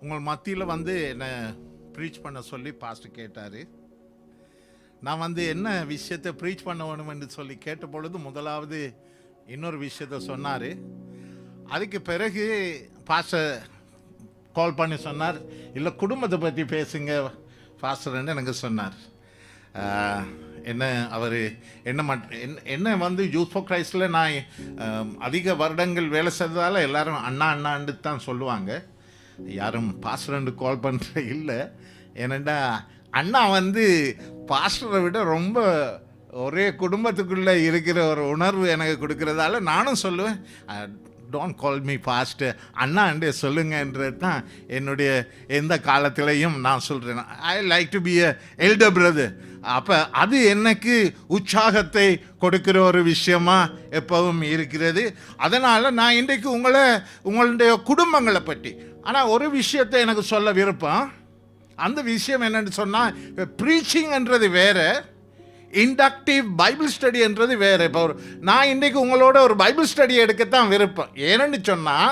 உங்கள் மத்தியில் என்னை ப்ரீச் பண்ண சொல்லி பாஸ்டர் கேட்டார். நான் என்ன விஷயத்தை ப்ரீச் பண்ண வேணும் என்று சொல்லி கேட்ட பொழுது முதலாவது இன்னொரு விஷயத்த சொன்னார். அதுக்கு பிறகு பாஸ்டர் கால் பண்ணி சொன்னார், இல்லை குடும்பத்தை பற்றி பேசுங்க பாஸ்டர்ன்னு எனக்கு சொன்னார். என்ன அவர் என்ன யூத் ஃபார் கிரைஸ்டில் நான் அதிக வருடங்கள் வேலை செய்ததால் எல்லாரும் அண்ணா அண்ணான்னு தான் சொல்லுவாங்க. யாரும் பாஸ்டர்ன்னு கால் பண்ணுற இல்லை. ஏனெண்டா அண்ணா பாஸ்டரை விட ரொம்ப ஒரே குடும்பத்துக்குள்ளே இருக்கிற ஒரு உணர்வு எனக்கு கொடுக்கறதால நானும் சொல்லுவேன், டோன்ட் கால் மீ பாஸ்டர், அண்ணா அண்டே சொல்லுங்கன்றது தான் என்னுடைய எந்த காலத்திலையும் நான் சொல்கிறேன். ஐ like to be a elder brother. அப்போ அது எனக்கு உற்சாகத்தை கொடுக்கிற ஒரு விஷயமா எப்பவும் இருக்கிறது. அதனால் நான் இன்றைக்கு உங்களுடைய குடும்பங்களை பற்றி ஆனால் ஒரு விஷயத்தை எனக்கு சொல்ல விருப்பம். அந்த விஷயம் என்னென்னு சொன்னால், ப்ரீச்சிங்ன்றது வேறு, இண்டக்டிவ் பைபிள் ஸ்டடி என்றது வேறு. இப்போ நான் இன்றைக்கு உங்களோட ஒரு பைபிள் ஸ்டடி எடுக்கத்தான் விருப்பம். ஏன்னு சொன்னால்,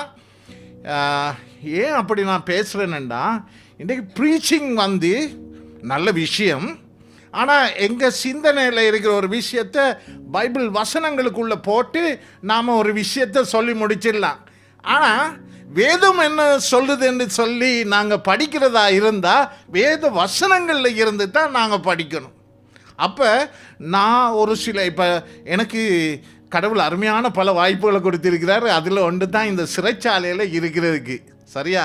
ஏன் அப்படி நான் பேசுகிறேன்னுண்டா, இன்றைக்கு ப்ரீச்சிங் நல்ல விஷயம். ஆனால் எங்கள் சிந்தனையில் இருக்கிற ஒரு விஷயத்தை பைபிள் வசனங்களுக்குள்ளே போட்டு நாம் ஒரு விஷயத்தை சொல்லி முடிச்சிடலாம். ஆனால் வேதம் என்ன சொல்லுதுன்னு சொல்லி நாங்கள் படிக்கிறதா இருந்தால் வேத வசனங்களில் இருந்து தான் நாங்கள் படிக்கணும். அப்போ நான் ஒரு சில இப்போ எனக்கு கடவுள் அருமையான பல வாய்ப்புகளை கொடுத்திருக்கிறார். அதில் ஒன்று தான் இந்த சிறைச்சாலையில் இருக்கிறதுக்கு. சரியா,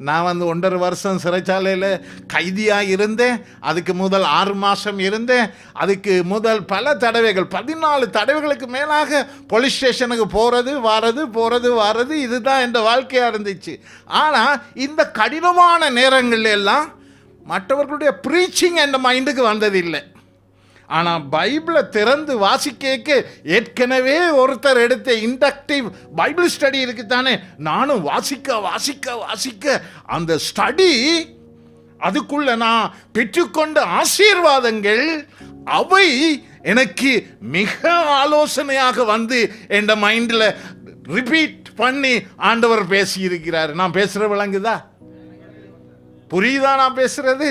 நான் 1.5 வருஷம் சிறைச்சாலையில் கைதியாக இருந்தேன். அதுக்கு முதல் 6 மாதம் இருந்தேன். அதுக்கு முதல் பல தடவைகள் 14 தடவைகளுக்கு மேலாக போலீஸ் ஸ்டேஷனுக்கு போகிறது வாரது இதுதான் என் வாழ்க்கையாக இருந்துச்சு. ஆனால் இந்த கடினமான நேரங்கள் எல்லாம் மற்றவர்களுடைய ப்ரீச்சிங் என் மைண்டுக்கு வந்ததில்லை. ஆனால் பைபிளை திறந்து வாசிக்க ஏற்கனவே ஒருத்தர் எடுத்த இண்டக்டிவ் பைபிள் ஸ்டடி இருக்குத்தானே, நானும் வாசிக்க அந்த ஸ்டடி அதுக்குள்ள நான் பெற்றுக்கொண்ட ஆசீர்வாதங்கள் அவை எனக்கு மிக ஆலோசனையாக என் மைண்டில் ரிப்பீட் பண்ணி ஆண்டவர் பேசியிருக்கிறார். நான் பேசுகிற விளங்குதா? புரியுதா நான் பேசுறது?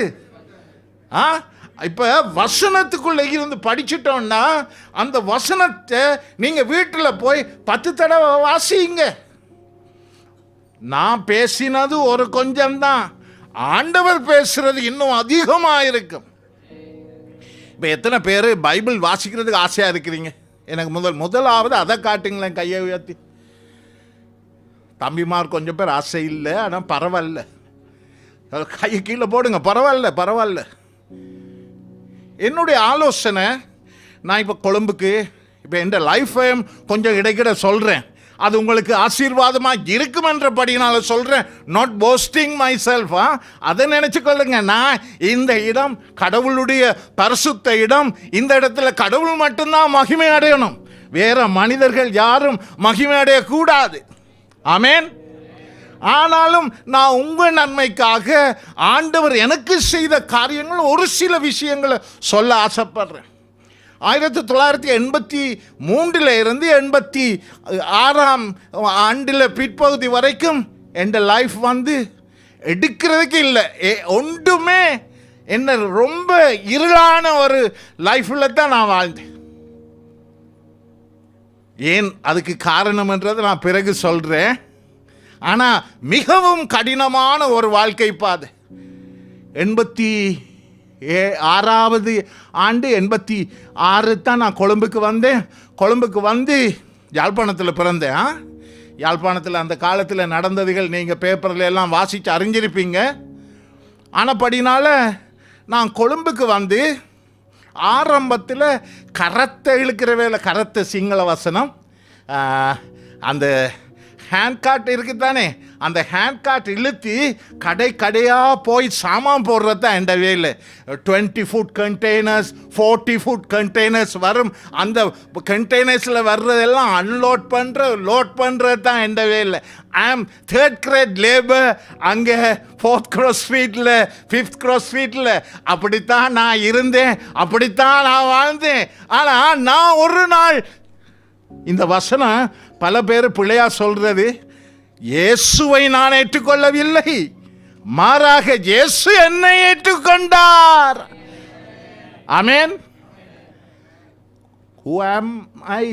இப்போ வசனத்துக்குள்ளே இருந்து படிச்சுட்டோம்னா அந்த வசனத்தை நீங்கள் வீட்டில் போய் 10 தடவை வாசிங்க. நான் பேசினது ஒரு கொஞ்சம்தான், ஆண்டவர் பேசுறது இன்னும் அதிகமாக இருக்கும். இப்போ எத்தனை பேர் பைபிள் வாசிக்கிறதுக்கு ஆசையாக இருக்கிறீங்க? எனக்கு முதலாவது அதை காட்டுங்களேன், கையை உயர்த்தி. தம்பிமார் கொஞ்சம் பேர் ஆசை இல்லை, ஆனால் பரவாயில்ல, கையை கீழே போடுங்க, பரவாயில்ல. என்னுடைய ஆலோசனை, நான் இப்போ கொழும்புக்கு இப்போ என் லைஃப்பையும் கொஞ்சம் இடைக்கிட சொல்கிறேன். அது உங்களுக்கு ஆசீர்வாதமாக இருக்குமென்றபடினால சொல்கிறேன், நாட் போஸ்டிங் மை செல்ஃப். அதை நினச்சிக்கொள்ளுங்க. நான் இந்த இடம் கடவுளுடைய பரிசுத்த இடம். இந்த இடத்துல கடவுள் மட்டும்தான் மகிமை அடையணும், வேற மனிதர்கள் யாரும் மகிமை அடையக்கூடாது. ஆமேன். ஆனாலும் நான் உங்கள் நன்மைக்காக ஆண்டவர் எனக்கு செய்த காரியங்கள் ஒரு சில விஷயங்களை சொல்ல ஆசைப்படுறேன். 1983 இருந்து 86 ஆண்டில் பிற்பகுதி வரைக்கும் என் லைஃப் எடுக்கிறதுக்கு இல்லை, ஒன்றுமே என்ன ரொம்ப இருளான ஒரு லைஃப்பில் தான் நான் வாழ்ந்தேன். ஏன் அதுக்கு காரணம்ன்றதை நான் பிறகு சொல்கிறேன். ஆனால் மிகவும் கடினமான ஒரு வாழ்க்கை பாதை. 86வது ஆண்டு 86 தான் நான் கொழும்புக்கு வந்தேன். கொழும்புக்கு யாழ்ப்பாணத்தில் பிறந்தேன். யாழ்ப்பாணத்தில் அந்த காலத்தில் நடந்ததுகள் நீங்கள் பேப்பரில் எல்லாம் வாசித்து அறிஞ்சிருப்பீங்க. ஆனப்படினால நான் கொழும்புக்கு ஆரம்பத்தில் கரத்தை இழுக்கிற வேலை, கரத்தை சிங்கள வசனம், அந்த ஹேண்ட் கார்ட் இருக்குது தானே, அந்த ஹேண்ட் கார்ட் இழுத்து கடையாக போய் சாமான் போடுறது தான் என் வேலை. 20 ஃபுட் கண்டெய்னர்ஸ், 40 ஃபுட் கண்டெய்னர்ஸ் வரும். அந்த கண்டெய்னர்ஸில் வர்றதெல்லாம் லோட் பண்ணுறது தான் என் வேலை. ஐ ஆம் 3rd grade லேபர். அங்கே 4th cross streetல 5th cross streetல அப்படித்தான் நான் இருந்தேன், அப்படித்தான் நான் வாழ்ந்தேன். ஆனால் நான் ஒரு நாள் இந்த வசனம் பல பேர் பிள்ளையா சொல்றது, இயேசுவை நான் ஏற்றுக்கொள்ளவில்லை, மாறாக இயேசு என்னை ஏற்றுக்கொண்டார். ஆமென். Who am I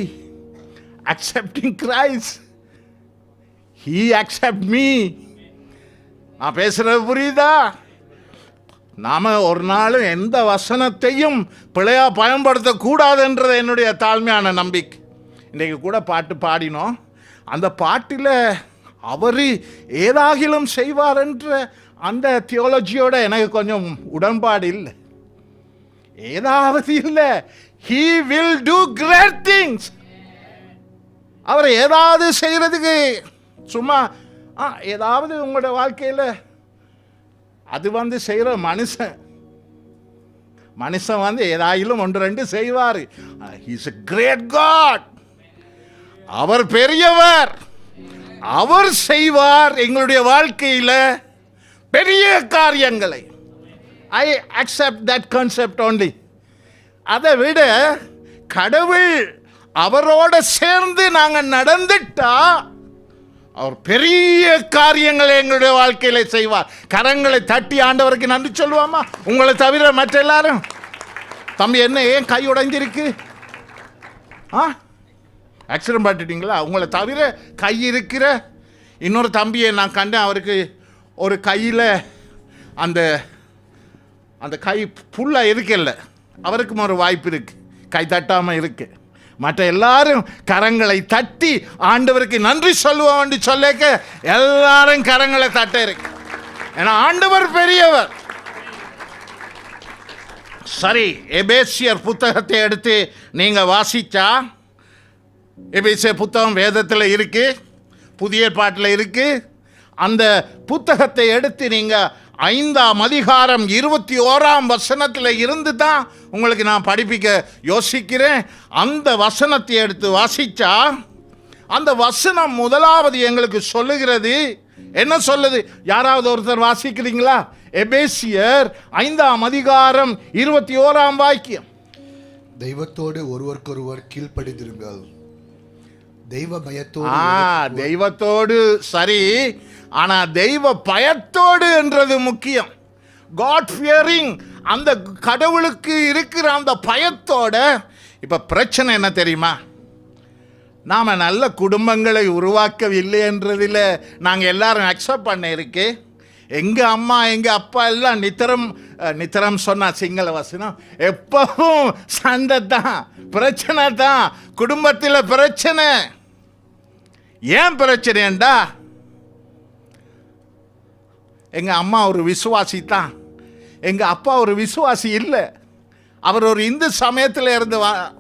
accepting Christ? He accept me. நான் பேசுறது புரியுதா? நாம ஒரு நாளும் எந்த வசனத்தையும் பிழையா பயன்படுத்தக்கூடாதுன்றது என்னுடைய தாழ்மையான நம்பிக்கை. இன்றைக்கு கூட பாட்டு பாடினோம். அந்த பாட்டில் அவர் ஏதாகிலும் செய்வார் என்ற அந்த தியோலஜியோட எனக்கு கொஞ்சம் உடன்பாடு இல்லை. ஏதாவது இல்லை, he will do great things. அவர் ஏதாவது செய்கிறதுக்கு சும்மா ஏதாவது உங்களோட வாழ்க்கையில் அது செய்கிற மனுஷன் ஏதாயிலும் ஒன்று ரெண்டு செய்வார். he is a great God. அவர் பெரியவர், அவர் செய்வார் எங்களுடைய வாழ்க்கையில் பெரிய காரியங்களை. I accept that concept only. அதை விட கடவுள் அவரோட சேர்ந்து நாங்கள் நடந்துட்டா அவர் பெரிய காரியங்களை எங்களுடைய வாழ்க்கையில செய்வார். கரங்களை தட்டி ஆண்டவருக்கு நன்றி சொல்லுவாமா? உங்களை தவிர மற்ற எல்லாரும், தம்பி என்ன ஏன் கை உடைஞ்சிருக்கு? ஆக்சிடென்ட் பட்டுட்டீங்களா? உங்களை தவிர கை இருக்கிற இன்னொரு தம்பியை நான் கண்டேன். அவருக்கு ஒரு கையில் அந்த அந்த கை ஃபுல்லாக இருக்கல, அவருக்கும் ஒரு வாய்ப்பு இருக்கு, கை தட்டாமல் இருக்கு. மற்ற எல்லாரும் கரங்களை தட்டி ஆண்டவருக்கு நன்றி சொல்லுவோம் என்று சொல்லிக்க எல்லாரும் கரங்களை தட்ட இருக்கு. ஏன்னா ஆண்டவர் பெரியவர். சரி, எபேசியர் புத்தகத்தை எடுத்து நீங்க வாசிச்சா, எபேசியர் புத்தகம் வேதத்தில் இருக்கு, புதிய ஏற்பாட்டில் இருக்கு. அந்த புத்தகத்தை எடுத்து நீங்க 5ஆம் அதிகாரம் 21ஆம் வசனத்தில் இருந்து தான் உங்களுக்கு நான் படிப்பிக்க யோசிக்கிறேன். அந்த வசனத்தை எடுத்து வாசிச்சா, அந்த வசனம் முதலாவது எங்களுக்கு சொல்லுகிறது. என்ன சொல்லுது? யாராவது ஒருத்தர் வாசிக்கிறீங்களா? எபேசியர் 5ஆம் அதிகாரம் 21ஆம் வாக்கியம். தெய்வத்தோடு ஒருவருக்கொருவர் கீழ்ப்படிந்திருங்கள். தெய்வ பயத்தோடு. தெய்வத்தோடு சரி, ஆனா தெய்வ பயத்தோடு என்றது முக்கியம். காட் ஃபியரிங், அந்த கடவுளுக்கு இருக்கிற அந்த பயத்தோட. இப்ப பிரச்சனை என்ன தெரியுமா? நாம நல்ல குடும்பங்களை உருவாக்கவில்லை என்றதில் நாங்கள் எல்லாரும் அக்செப்ட் பண்ண இருக்கு. எங்கள் அம்மா எங்கள் அப்பா எல்லாம் நித்திரம் சொன்னால் சிங்கள வசனம், எப்பவும் சண்டை தான், பிரச்சனை தான், குடும்பத்தில் பிரச்சனை. ஏன் பிரச்சனைண்டா, எங்கள் அம்மா ஒரு விசுவாசி தான், எங்கள் அப்பா ஒரு விசுவாசி இல்லை. அவர் ஒரு இந்து சமயத்தில் இருந்து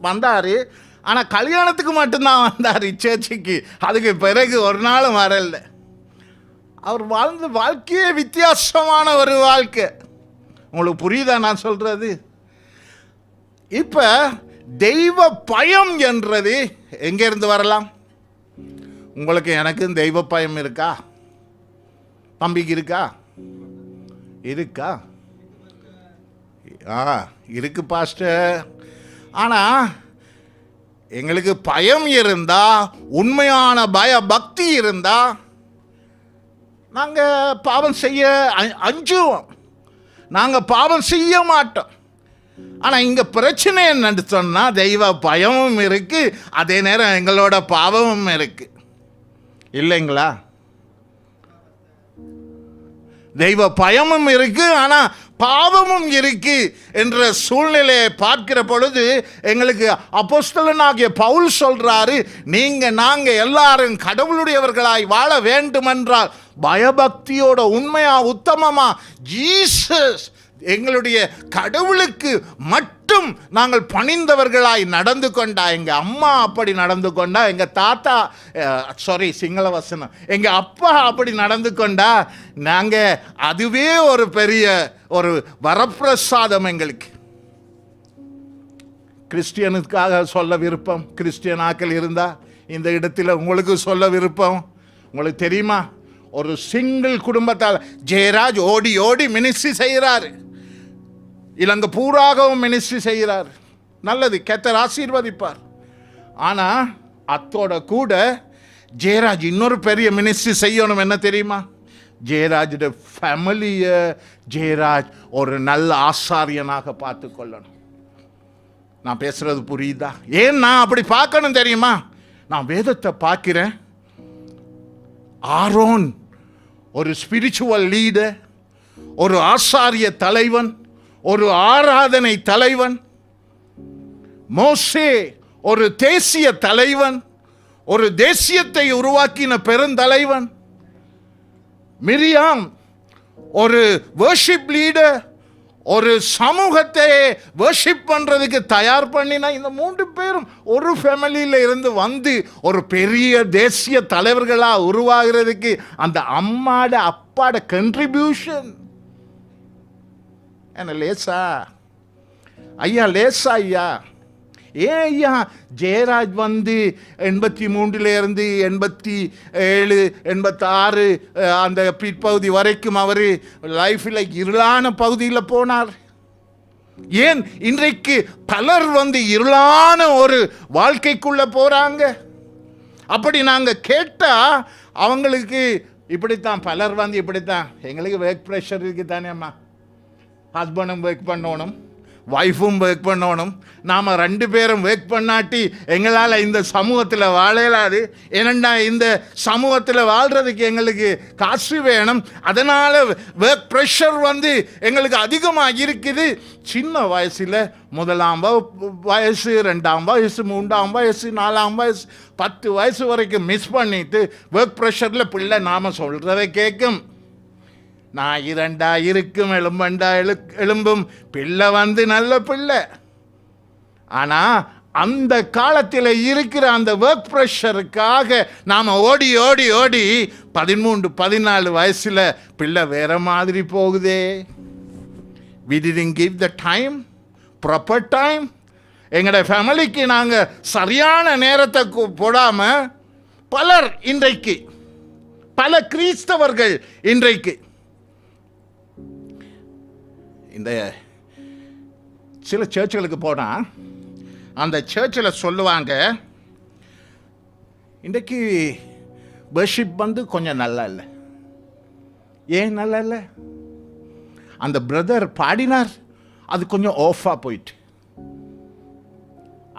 வந்தார், ஆனால் கல்யாணத்துக்கு மட்டும்தான் வந்தார் சர்ச்சுக்கு. அதுக்கு பிறகு ஒரு நாளும் வரல. அவர் வாழ்ந்த வாழ்க்கையே வித்தியாசமான ஒரு வாழ்க்கை. உங்களுக்கு புரியுதா நான் சொல்றது? இப்போ தெய்வ பயம் என்றது எங்கேருந்து வரலாம்? உங்களுக்கு எனக்கும் தெய்வ பயம் இருக்கா? தம்பிக்கு இருக்கா? இருக்கா? இருக்கு பாஸ்டர். ஆனால் எங்களுக்கு பயம் இருந்தா, உண்மையான பக்தி இருந்தா, நாங்கள் பாவம் செய்ய அஞ்சுவோம், நாங்கள் பாவம் செய்ய மாட்டோம். ஆனால் இங்கே பிரச்சனை என்னன்னு சொன்னால், தெய்வ பயமும் இருக்கு, அதே நேரம் எங்களோட பாவமும் இருக்கு, இல்லைங்களா? தெய்வ பயமும் இருக்கு, ஆனால் பாவமும் இருக்கு என்ற சூழ்நிலையை பார்க்கிற பொழுது எங்களுக்கு அப்போஸ்தலனாகிய பவுல் சொல்றாரு, நாங்க எல்லாரும் கடவுளுடையவர்களாய் வாழ வேண்டுமென்றால் பயபக்தியோட உண்மையா உத்தமமா ஜீசஸ் எங்களுடைய கடவுளுக்கு மட்டும் நாங்கள் பணிந்தவர்களாய் நடந்து கொண்டா, எங்கள் அம்மா அப்படி நடந்து கொண்டா, எங்கள் தாத்தா சிங்கள வசனம், எங்கள் அப்பா அப்படி நடந்து கொண்டா, நாங்கள் அதுவே ஒரு பெரிய ஒரு வரப்பிரசாதம் எங்களுக்கு. கிறிஸ்டியனுக்காக சொல்ல விருப்பம், கிறிஸ்டியனாக்கள் இருந்தால் இந்த இடத்துல உங்களுக்கு சொல்ல விருப்பம். உங்களுக்கு தெரியுமா, ஒரு சிங்கிள் குடும்பத்தால் ஜெயராஜ் ஓடி ஓடி மினிஸ்ட்ரி செய்கிறாரு, இலங்கை பூராகவும் மினிஸ்ட்ரி செய்கிறார். நல்லது, கர்த்தர் ஆசீர்வதிப்பார். ஆனால் அத்தோட கூட ஜெயராஜ் இன்னொரு பெரிய மினிஸ்ட்ரி செய்யணும். என்ன தெரியுமா? ஜெயராஜோட ஃபேமிலியை ஜெயராஜ் ஒரு நல்ல ஆசாரியனாக பார்த்து கொள்ளணும். நான் பேசுறது புரியுதா? ஏன் நான் அப்படி பார்க்கணும் தெரியுமா? நான் வேதத்தை பார்க்கிறேன். ஆரோன் ஒரு ஸ்பிரிச்சுவல் லீடர், ஒரு ஆசாரிய தலைவன், ஒரு ஆராதனை தலைவன். மோசே ஒரு தேசிய தலைவன், ஒரு தேசியத்தை உருவாக்கின பெருந்தலைவன். மிரியாம் ஒரு வர்ஷிப் லீடர், ஒரு சமூகத்தை வர்ஷிப் பண்றதுக்கு தயார் பண்ணினா. இந்த 3 பேரும் ஒரு ஃபேமிலியில இருந்து வந்து ஒரு பெரிய தேசிய தலைவர்களா உருவாகிறதுக்கு அந்த அம்மாட அப்பாட கண்ட்ரிபியூஷன் என்ன லேசா? ஐயா லேசா ஐயா? ஏன் ஐயா ஜெயராஜ் வந்து 83 இருந்து 87 86 அந்த பிற்பகுதி வரைக்கும் அவர் லைஃப்பில் இருளான பகுதியில் போனார்? ஏன் இன்றைக்கு பலர் வந்து இருளான ஒரு வாழ்க்கைக்குள்ள போறாங்க? அப்படி நாங்கள் கேட்டால் அவங்களுக்கு இப்படித்தான், பலர் வந்து இப்படித்தான். எங்களுக்கு ஒர்க் ப்ரெஷர் இருக்குது தானே அம்மா, ஹஸ்பண்டும் ஒர்க் பண்ணணும், வைஃபும் ஒர்க் பண்ணணும். நாம் 2 பேரும் ஒர்க் பண்ணாட்டி எங்களால் இந்த சமூகத்தில் வாழலாது. ஏனண்டா இந்த சமூகத்தில் வாழ்கிறதுக்கு எங்களுக்கு காசு வேணும். அதனால் ஒர்க் ப்ரெஷர் வந்து எங்களுக்கு அதிகமாக இருக்குது. சின்ன வயசில் 1ஆம் வயசு, 2ஆம் வயசு, 3ஆம் வயசு, 4ஆம் வயசு, 10 வயசு வரைக்கும் மிஸ் பண்ணிட்டு ஒர்க் ப்ரெஷரில் பிள்ளை நாம் சொல்கிறத கேட்கும். நான் 2 இருக்கும், எலும்பண்டா எலும்பும். பிள்ளை வந்து நல்ல பிள்ளை. ஆனால் அந்த காலத்தில் இருக்கிற அந்த ஒர்க் ப்ரெஷருக்காக நாம் ஓடி ஓடி ஓடி 13 14 வயசில் பிள்ளை வேற மாதிரி போகுதே. we didn't give the time, proper time. எங்களோட ஃபேமிலிக்கு நாங்கள் சரியான நேரத்தை போடாமல் பலர் இன்றைக்கு, பல கிறிஸ்தவர்கள் இன்றைக்கு இந்த சில சர்ச்சுகளுக்கு போனால் அந்த சர்ச்சில் சொல்லுவாங்க, இன்றைக்கு வர்ஷிப் வந்து கொஞ்சம் நல்லா இல்லை. ஏன் நல்லா இல்லை? அந்த பிரதர் பாடினார், அது கொஞ்சம் ஆஃபாக போயிட்டு.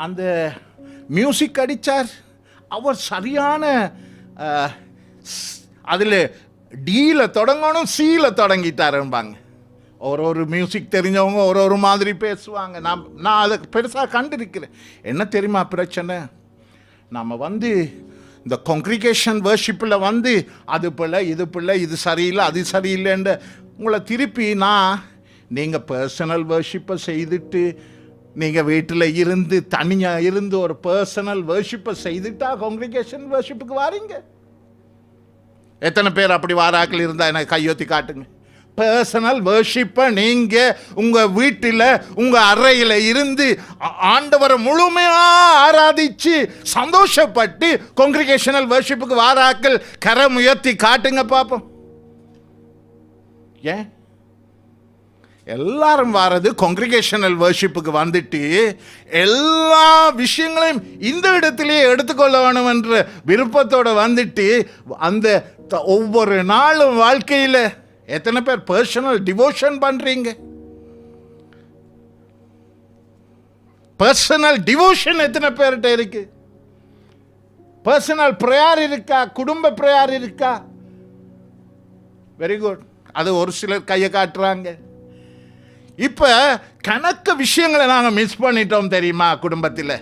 அந்த மியூசிக் அடித்தார், அவர் சரியான அதில் டியில் தொடங்கணும், சியில் தொடங்கிட்டாரும்பாங்க. ஒரு மியூசிக் தெரிஞ்சவங்க ஒரு மாதிரி பேசுவாங்க. நான் அதை பெருசாக கண்டிருக்கிறேன். என்ன தெரியுமா பிரச்சனை? நம்ம வந்து இந்த காங்கிரிகேஷன் வர்ஷிப்பில் வந்து அது பிள்ளை, இது பிள்ளை, இது சரியில்லை, அது சரியில்லைன்ற உங்களை திருப்பி நீங்கள் பர்சனல் வர்ஷிப்பை செய்துட்டு, நீங்கள் வீட்டில் இருந்து தனியாக இருந்து ஒரு பர்சனல் வர்ஷிப்பை செய்துட்டா காங்கிரிகேஷன் வர்ஷிப்புக்கு வாரீங்க. எத்தனை பேர் அப்படி வாராக்கள் இருந்தால் எனக்கு கையொத்தி காட்டுங்க. பர்சனல் வர்ஷிப்பை நீங்கள் உங்கள் வீட்டில் உங்கள் அறையில் இருந்து ஆண்டவரை முழுமையாக ஆராதித்து சந்தோஷப்பட்டு காங்கிரிகேஷனல் வர்ஷிப்புக்கு வாராக்கள் கரம் உயர்த்தி காட்டுங்க பார்ப்போம். ஏன் எல்லாரும் வாரது காங்கிரிகேஷனல் வர்ஷிப்புக்கு வந்துட்டு எல்லா விஷயங்களையும் இந்த இடத்திலேயே எடுத்துக்கொள்ள வேணும் என்ற விருப்பத்தோடு வந்துட்டு அந்த ஒவ்வொரு நாளும் வாழ்க்கையில் எத்தனை பேர் பர்சனல் டிவோஷன் பண்றீங்க? பர்சனல் டிவோஷன் எத்தனை பேர்கிட்ட இருக்கு? பர்சனல் பிரேயர் இருக்கா? குடும்ப பிரேயர் இருக்கா? Very good. அது ஒரு சிலர் கையை காட்டுறாங்க. இப்ப கணக்கு விஷயங்களை நாங்கள் மிஸ் பண்ணிட்டோம் தெரியுமா? குடும்பத்தில்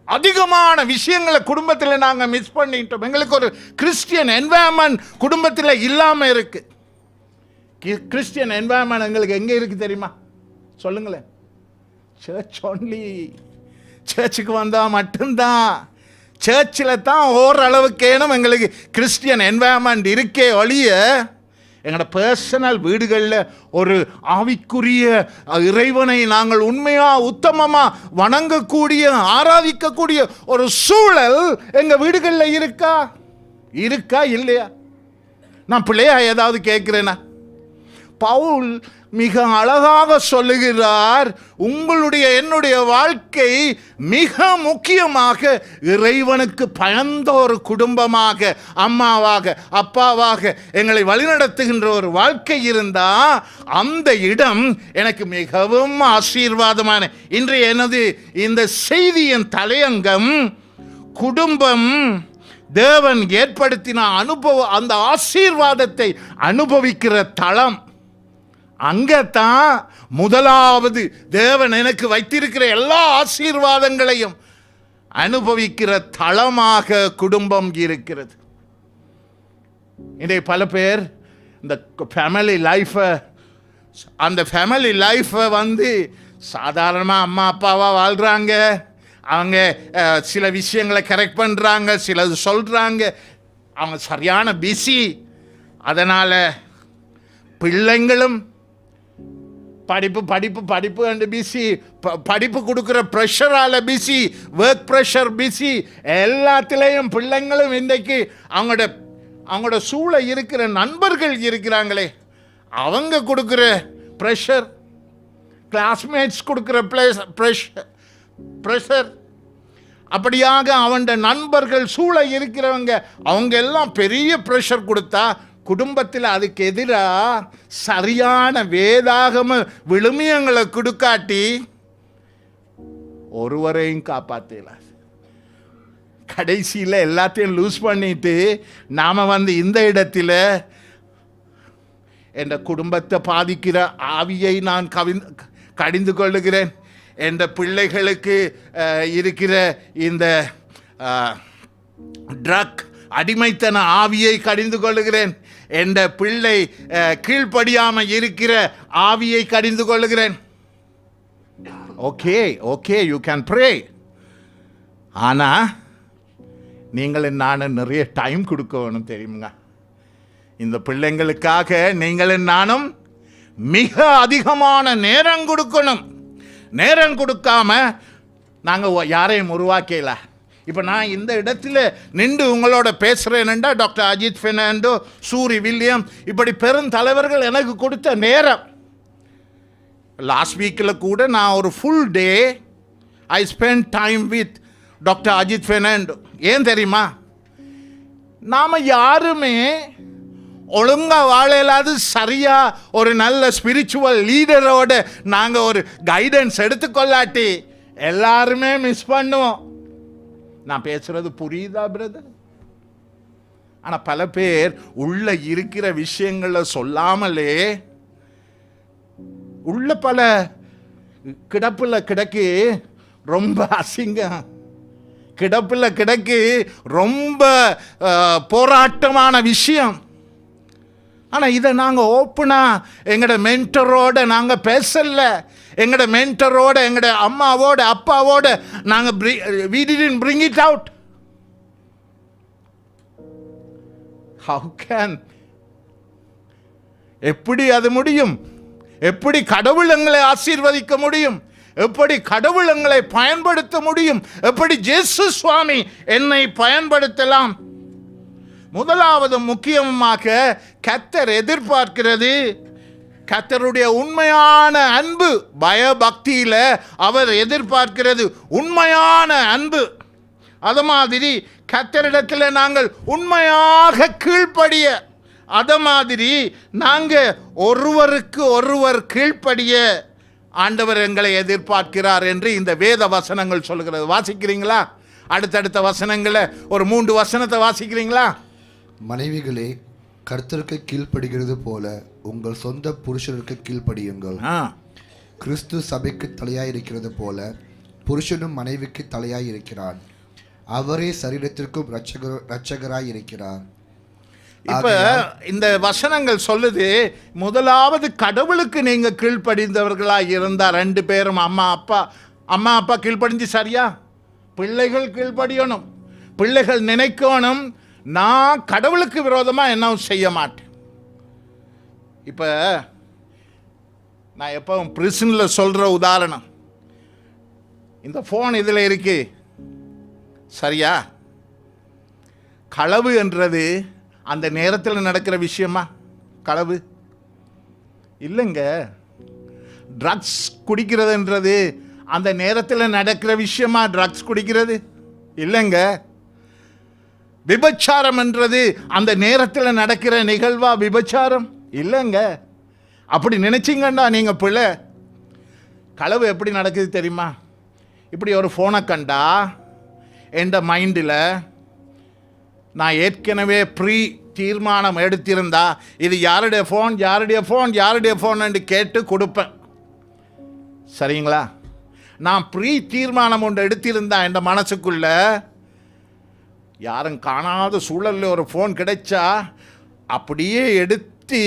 அதிகமான விஷயங்களை குடும்பத்தில் நாங்கள் மிஸ் பண்ணிட்டோம். எங்களுக்கு ஒரு கிறிஸ்டியன் என்வாயர்மெண்ட் குடும்பத்தில் இல்லாமல் இருக்கு. கிறிஸ்டியன் என்வாயர்மெண்ட் எங்களுக்கு எங்கே இருக்கு தெரியுமா? சொல்லுங்களேன். Church only. சர்ச்சுக்கு வந்தால் மட்டும்தான், சர்ச்சில் தான் ஓரளவுக்கேனும் எங்களுக்கு கிறிஸ்டியன் என்வாயர்மெண்ட் இருக்கே ஒழிய எங்களோட பர்சனல் வீடுகளில் ஒரு ஆவிக்குரிய இறைவனை நாங்கள் உண்மையாக உத்தமமாக வணங்கக்கூடிய ஆராதிக்கக்கூடிய ஒரு சூழல் எங்கள் வீடுகளில் இருக்கா இல்லையா? நான் பிள்ளையா ஏதாவது கேட்குறேனா? பவுல் மிக அழகாக சொல்லுகிறார், உங்களுடைய என்னுடைய வாழ்க்கை மிக முக்கியமாக இறைவனுக்கு பயந்த ஒரு குடும்பமாக, அம்மாவாக அப்பாவாக எங்களை வழிநடத்துகின்ற ஒரு வாழ்க்கை இருந்தா அந்த இடம் எனக்கு மிகவும் ஆசீர்வாதமான. இன்றைய எனது இந்த செய்தியின் தலையங்கம் குடும்பம் தேவன் ஏற்படுத்தின அந்த ஆசீர்வாதத்தை அனுபவிக்கிற தளம். அங்கத்தான் முதலாவது தேவன் எனக்கு வைத்திருக்கிற எல்லா ஆசீர்வாதங்களையும் அனுபவிக்கிற தளமாக குடும்பம் இருக்கிறது. இன்றைய பல பேர் இந்த ஃபேமிலி லைஃபை அந்த ஃபேமிலி லைஃபை சாதாரணமாக அம்மா அப்பாவாக வாழ்கிறாங்க. அவங்க சில விஷயங்களை கரெக்ட் பண்ணுறாங்க, சிலது சொல்கிறாங்க. அவங்க சரியான பிஸி. அதனால் பிள்ளைங்களும் படிப்பு படிப்பு படிப்பு அண்டு பிஸி, படிப்பு கொடுக்குற ப்ரெஷரால் பிஸி, ஒர்க் ப்ரெஷர் பிஸி. எல்லாத்துலேயும் பிள்ளைங்களும் இன்றைக்கு அவங்களோட சூழ இருக்கிற நண்பர்கள் இருக்கிறாங்களே, அவங்க கொடுக்குற ப்ரெஷர், கிளாஸ்மேட்ஸ் கொடுக்குற ப்ரெஷர், அப்படியாக அவன் நண்பர்கள் சூழ இருக்கிறவங்க அவங்க எல்லாம் பெரிய ப்ரெஷர் கொடுத்தா குடும்பத்தில் அதுக்கு எதிராக சரியான வேதாகம விழுமியங்களை கொடுக்காட்டி ஒருவரையும் காப்பாற்றல. கடைசியில் எல்லாத்தையும் லூஸ் பண்ணிட்டு நாம் இந்த இடத்துல என் குடும்பத்தை பாதிக்கிற ஆவியை நான் கடிந்து கொள்ளுகிறேன், என்ற பிள்ளைகளுக்கு இருக்கிற இந்த ட்ரக் அடிமைத்தன ஆவியை கடிந்து கொள்ளுகிறேன், என்ற பிள்ளை கீழ்ப்படியாமல் இருக்கிற ஆவியை கடிந்து கொள்ளுகிறேன். Okay okay, you can pray. ஆனால் நீங்களும் நானும் நிறைய டைம் கொடுக்க வேணும் தெரியுங்க. இந்த பிள்ளைங்களுக்காக நீங்களும் நானும் மிக அதிகமான நேரம் கொடுக்கணும். நேரம் கொடுக்காம நாங்கள் யாரையும் உருவாக்கல. இப்போ நான் இந்த இடத்துல நின்று உங்களோட பேசுகிறேன்டா டாக்டர் அஜித் பெர்னாண்டோ, சூரி வில்லியம், இப்படி பெருந்தலைவர்கள் எனக்கு கொடுத்த நேரம். லாஸ்ட் வீக்கில் கூட நான் ஒரு full day I spend time with doctor Ajit Fernando. ஏன் தெரியுமா? நாம் யாருமே ஒழுங்காக வாழலாது, சரியாக ஒரு நல்ல ஸ்பிரிச்சுவல் லீடரோட நாங்கள் ஒரு கைடன்ஸ் எடுத்துக்கொள்ளாட்டி எல்லாருமே மிஸ் பண்ணுவோம். நான் பேசுகிறது புரியுதா பிரதர்? ஆனால் பல பேர் உள்ள இருக்கிற விஷயங்களை சொல்லாமலே உள்ள பல கிடப்பில் கிடக்கு ரொம்ப அசிங்கம், கிடப்பில் கிடக்கு ரொம்ப போராட்டமான விஷயம். ஆனால் இதை நாங்கள் ஓப்பனாக எங்களோட மென்டரோட நாங்கள் பேசலை. எங்களோட மென்டரோட எங்களோட அம்மாவோட அப்பாவோட நாங்கள் we didn't bring it out. How can? எப்படி அது முடியும்? எப்படி கடவுள் எங்களை ஆசீர்வதிக்க முடியும்? எப்படி கடவுள் எங்களை பயன்படுத்த முடியும்? எப்படி இயேசு சுவாமி என்னை பயன்படுத்தலாம்? முதலாவது முக்கியமாக கர்த்தர் எதிர்பார்க்கிறது கர்த்தருடைய உண்மையான அன்பு. பயபக்தியில் அவர் எதிர்பார்க்கிறது உண்மையான அன்பு. அது மாதிரி கர்த்தரிடத்தில் நாங்கள் உண்மையாக கீழ்ப்படிய, அது மாதிரி நாங்கள் ஒருவருக்கு ஒருவர் கீழ்ப்படிய ஆண்டவர் எங்களை எதிர்பார்க்கிறார் என்று இந்த வேத வசனங்கள் சொல்லுகிறது. வாசிக்கிறீங்களா? அடுத்தடுத்த வசனங்களை ஒரு 3 வசனத்தை வாசிக்கிறீங்களா? மனைவிகளே, கர்த்தருக்கு கீழ்ப்படுகிறது போல உங்கள் சொந்த புருஷருக்கு கீழ்ப்படியுங்கள். கிறிஸ்து சபைக்கு தலையாய் இருக்கிறது போல புருஷனும் மனைவிக்கு தலையாய் இருக்கிறான். அவரே சரீரத்திற்கும் இரட்சகராய் இருக்கிறார். இப்ப இந்த வசனங்கள் சொல்லுது, முதலாவது கடவுளுக்கு நீங்க கீழ்ப்படிந்தவர்களா இருந்தா 2 பேரும் அம்மா அப்பா கீழ்ப்படிஞ்சு சரியா? பிள்ளைகள் கீழ்ப்படியணும். பிள்ளைகள் நினைக்கணும், நான் கடவுளுக்கு விரோதமாக என்ன செய்ய மாட்டேன். இப்போ நான் எப்பவும் பிரிசனில் சொல்கிற உதாரணம், இந்த ஃபோன் இதில் இருக்கு சரியா? களவு என்றது அந்த நேரத்தில் நடக்கிற விஷயமா? களவு இல்லைங்க. ட்ரக்ஸ் குடிக்கிறதுன்றது அந்த நேரத்தில் நடக்கிற விஷயமா ட்ரக்ஸ் குடிக்கிறது இல்லைங்க. விபச்சாரம் என்றது அந்த நேரத்தில் நடக்கிற நிகழ்வா விபச்சாரம் இல்லைங்க. அப்படி நினைச்சிங்கண்டா நீங்கள் பிள்ளை. களவு எப்படி நடக்குது தெரியுமா? இப்படி ஒரு ஃபோனை கண்டா என் மைண்டில் நான் ஏற்கனவே தீர்மானம் எடுத்திருந்தா இது யாருடைய ஃபோன் யாருடைய ஃபோன் யாருடைய ஃபோன் என்று கேட்டு கொடுப்பேன். சரிங்களா? நான் தீர்மானம் ஒன்று எடுத்திருந்தா என் மனசுக்குள்ள யாரும் காணாத சூழலில் ஒரு ஃபோன் கிடைச்சா அப்படியே எடுத்து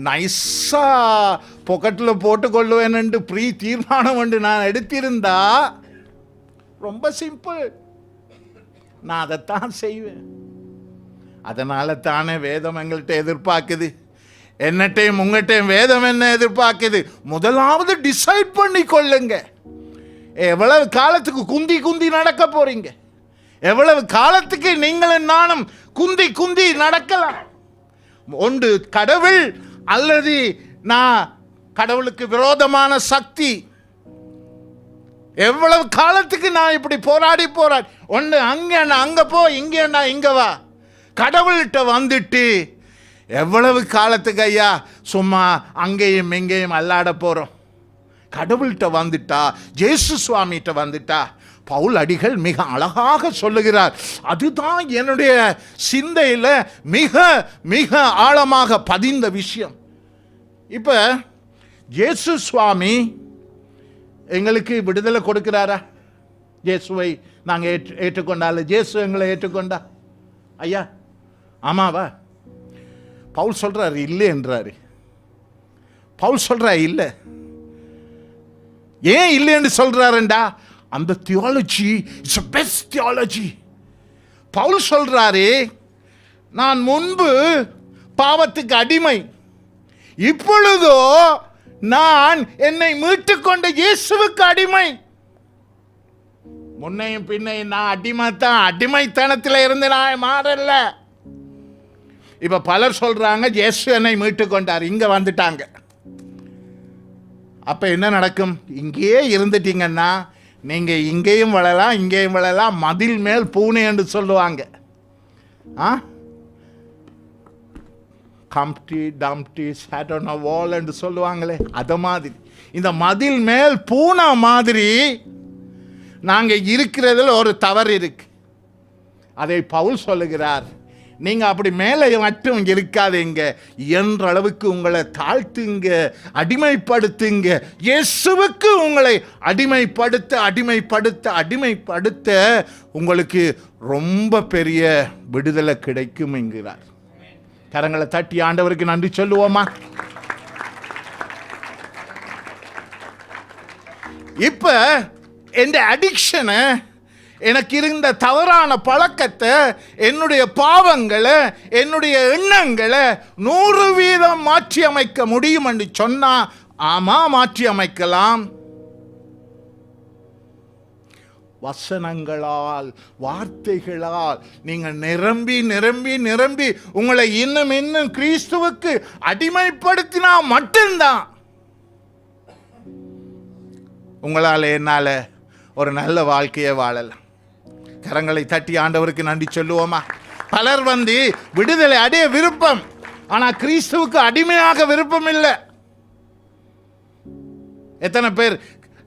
நைஸாக பொக்கெட்டில் போட்டுக்கொள்ளுவேன் தீர்மானம் ஒன்று நான் எடுத்திருந்தா ரொம்ப சிம்பிள், நான் அதைத்தான் செய்வேன். அதனால தானே வேதம் எங்கள்கிட்ட எதிர்பார்க்குது. என்னட்டையும் உங்கள்கிட்டையும் வேதம் என்ன எதிர்பார்க்குது? முதலாவது டிசைட் பண்ணி கொள்ளுங்க. எவ்வளவு காலத்துக்கு குந்தி குந்தி நடக்க போறீங்க? எவ்வளவு காலத்துக்கு நீங்களும் நானும் குந்தி குந்தி நடக்கலாம்? ஒன்று கடவுள் அல்லது நான் கடவுளுக்கு விரோதமான சக்தி. எவ்வளவு காலத்துக்கு நான் இப்படி போராடி ஒன்று அங்கே போ, இங்கே வா. கடவுள்கிட்ட வந்துட்டு எவ்வளவு காலத்துக்கு ஐயா சும்மா அங்கேயும் இங்கேயும் அல்லாட போகிறோம்? கடவுள்கிட்ட வந்துட்டா, ஜேசு சுவாமிகிட்ட வந்துட்டா, பவுல் அடிகள் மிக அழகாக சொல்லுகிறார். அதுதான் என்னுடைய சிந்தையில் மிக மிக ஆழமாக பதிந்த விஷயம். இப்போ ஜேசு சுவாமி எங்களுக்கு விடுதலை கொடுக்கிறாரா? ஜேசுவை நாங்கள் ஏற்றுக்கொண்டால ஜேசு எங்களை ஏற்றுக்கொண்டா ஐயா? ஆமாவா? பவுல் சொல்றாரு இல்லை என்றாரு. பவுல் சொல்றா இல்லை. ஏன் இல்லைன்னு சொல்றாருண்டா, அந்த theology it's best theology. Paul சொல்றாரு, நான் முன்பு பாவத்துக்கு அடிமை, இப்பொழுதோ நான் என்னை மீட்டுக்கொண்ட இயேசுவுக்கு அடிமை. முன்னையும் பின்னையும் நான் அடிமைத்தான், அடிமைத்தனத்தில் இருந்து நான் மாறல. இப்ப பலர் சொல்றாங்க இயேசு என்னை மீட்டு கொண்டார், இங்க வந்துட்டாங்க. அப்ப என்ன நடக்கும்? இங்கேயே இருந்துட்டீங்கன்னா நீங்க இங்கேயும் வளரலாம் இங்கேயும் வளரலாம், மதில் மேல் பூனை என்று சொல்லுவாங்க. கம்டி Dumpty sat on a wall என்று சொல்லுவாங்களே, அத மாதிரி இந்த மதில் மேல் பூனை மாதிரி நாங்க இருக்கிறதுல ஒரு தவறு இருக்கு. அதை பவுல் சொல்லுகிறார், நீங்க அப்படி மேலே மட்டும் இருக்காதீங்க, என்ற அளவுக்கு உங்களை தாழ்த்துங்க, அடிமைப்படுத்துங்க. இயேசுவுக்கு உங்களை அடிமைப்படுத்த அடிமைப்படுத்த அடிமைப்படுத்த உங்களுக்கு ரொம்ப பெரிய விடுதலை கிடைக்கும் என்கிறார். கரங்களை தட்டி ஆண்டவருக்கு நன்றி சொல்லுவோமா? இப்ப என் அடிக்ஷனை, எனக்கு இருந்த தவறான பழக்கத்தை, என்னுடைய பாவங்களை, என்னுடைய எண்ணங்களை 100% மாற்றி அமைக்க முடியும் என்று சொன்னா, ஆமா மாற்றி அமைக்கலாம். வசனங்களால், வார்த்தைகளால் நீங்கள் நிரம்பி நிரம்பி நிரம்பி உங்களை இன்னும் இன்னும் கிறிஸ்துவுக்கு அடிமைப்படுத்தினா மட்டும்தான் உங்களால் என்னால் ஒரு நல்ல வாழ்க்கையை வாழலாம். கரங்களை தட்டி ஆண்டவருக்கு நன்றி சொல்லுவோமா? பலர் விடுதலை அடைய விருப்பம், ஆனா கிறிஸ்துவுக்கு அடிமையாக விருப்பம் இல்லை. எத்தனை பேர்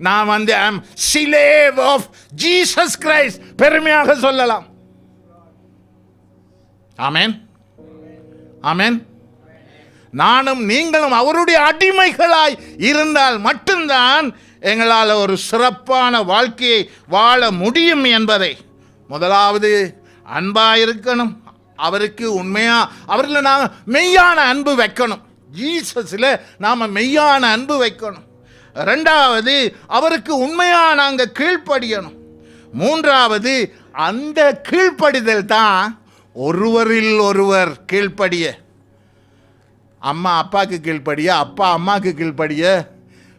நான் am slave of Jesus Christ பெருமையாக சொல்லலாம்? ஆமென், ஆமென். நானும் நீங்களும் அவருடைய அடிமைகளாய் இருந்தால் மட்டும்தான் எங்களால் ஒரு சிறப்பான வாழ்க்கையை வாழ முடியும் என்பதை, முதலாவது அன்பாக இருக்கணும், அவருக்கு அவரில் நாங்கள் மெய்யான அன்பு வைக்கணும், ஜீசஸில் நாம் மெய்யான அன்பு வைக்கணும். ரெண்டாவது அவருக்கு உண்மையாக நாங்கள் கீழ்ப்படியணும். மூன்றாவது அந்த கீழ்ப்படிதல் தான் ஒருவரில் ஒருவர் கீழ்ப்படிய, அம்மா அப்பாவுக்கு கீழ்ப்படிய, அப்பா அம்மாவுக்கு கீழ்ப்படிய,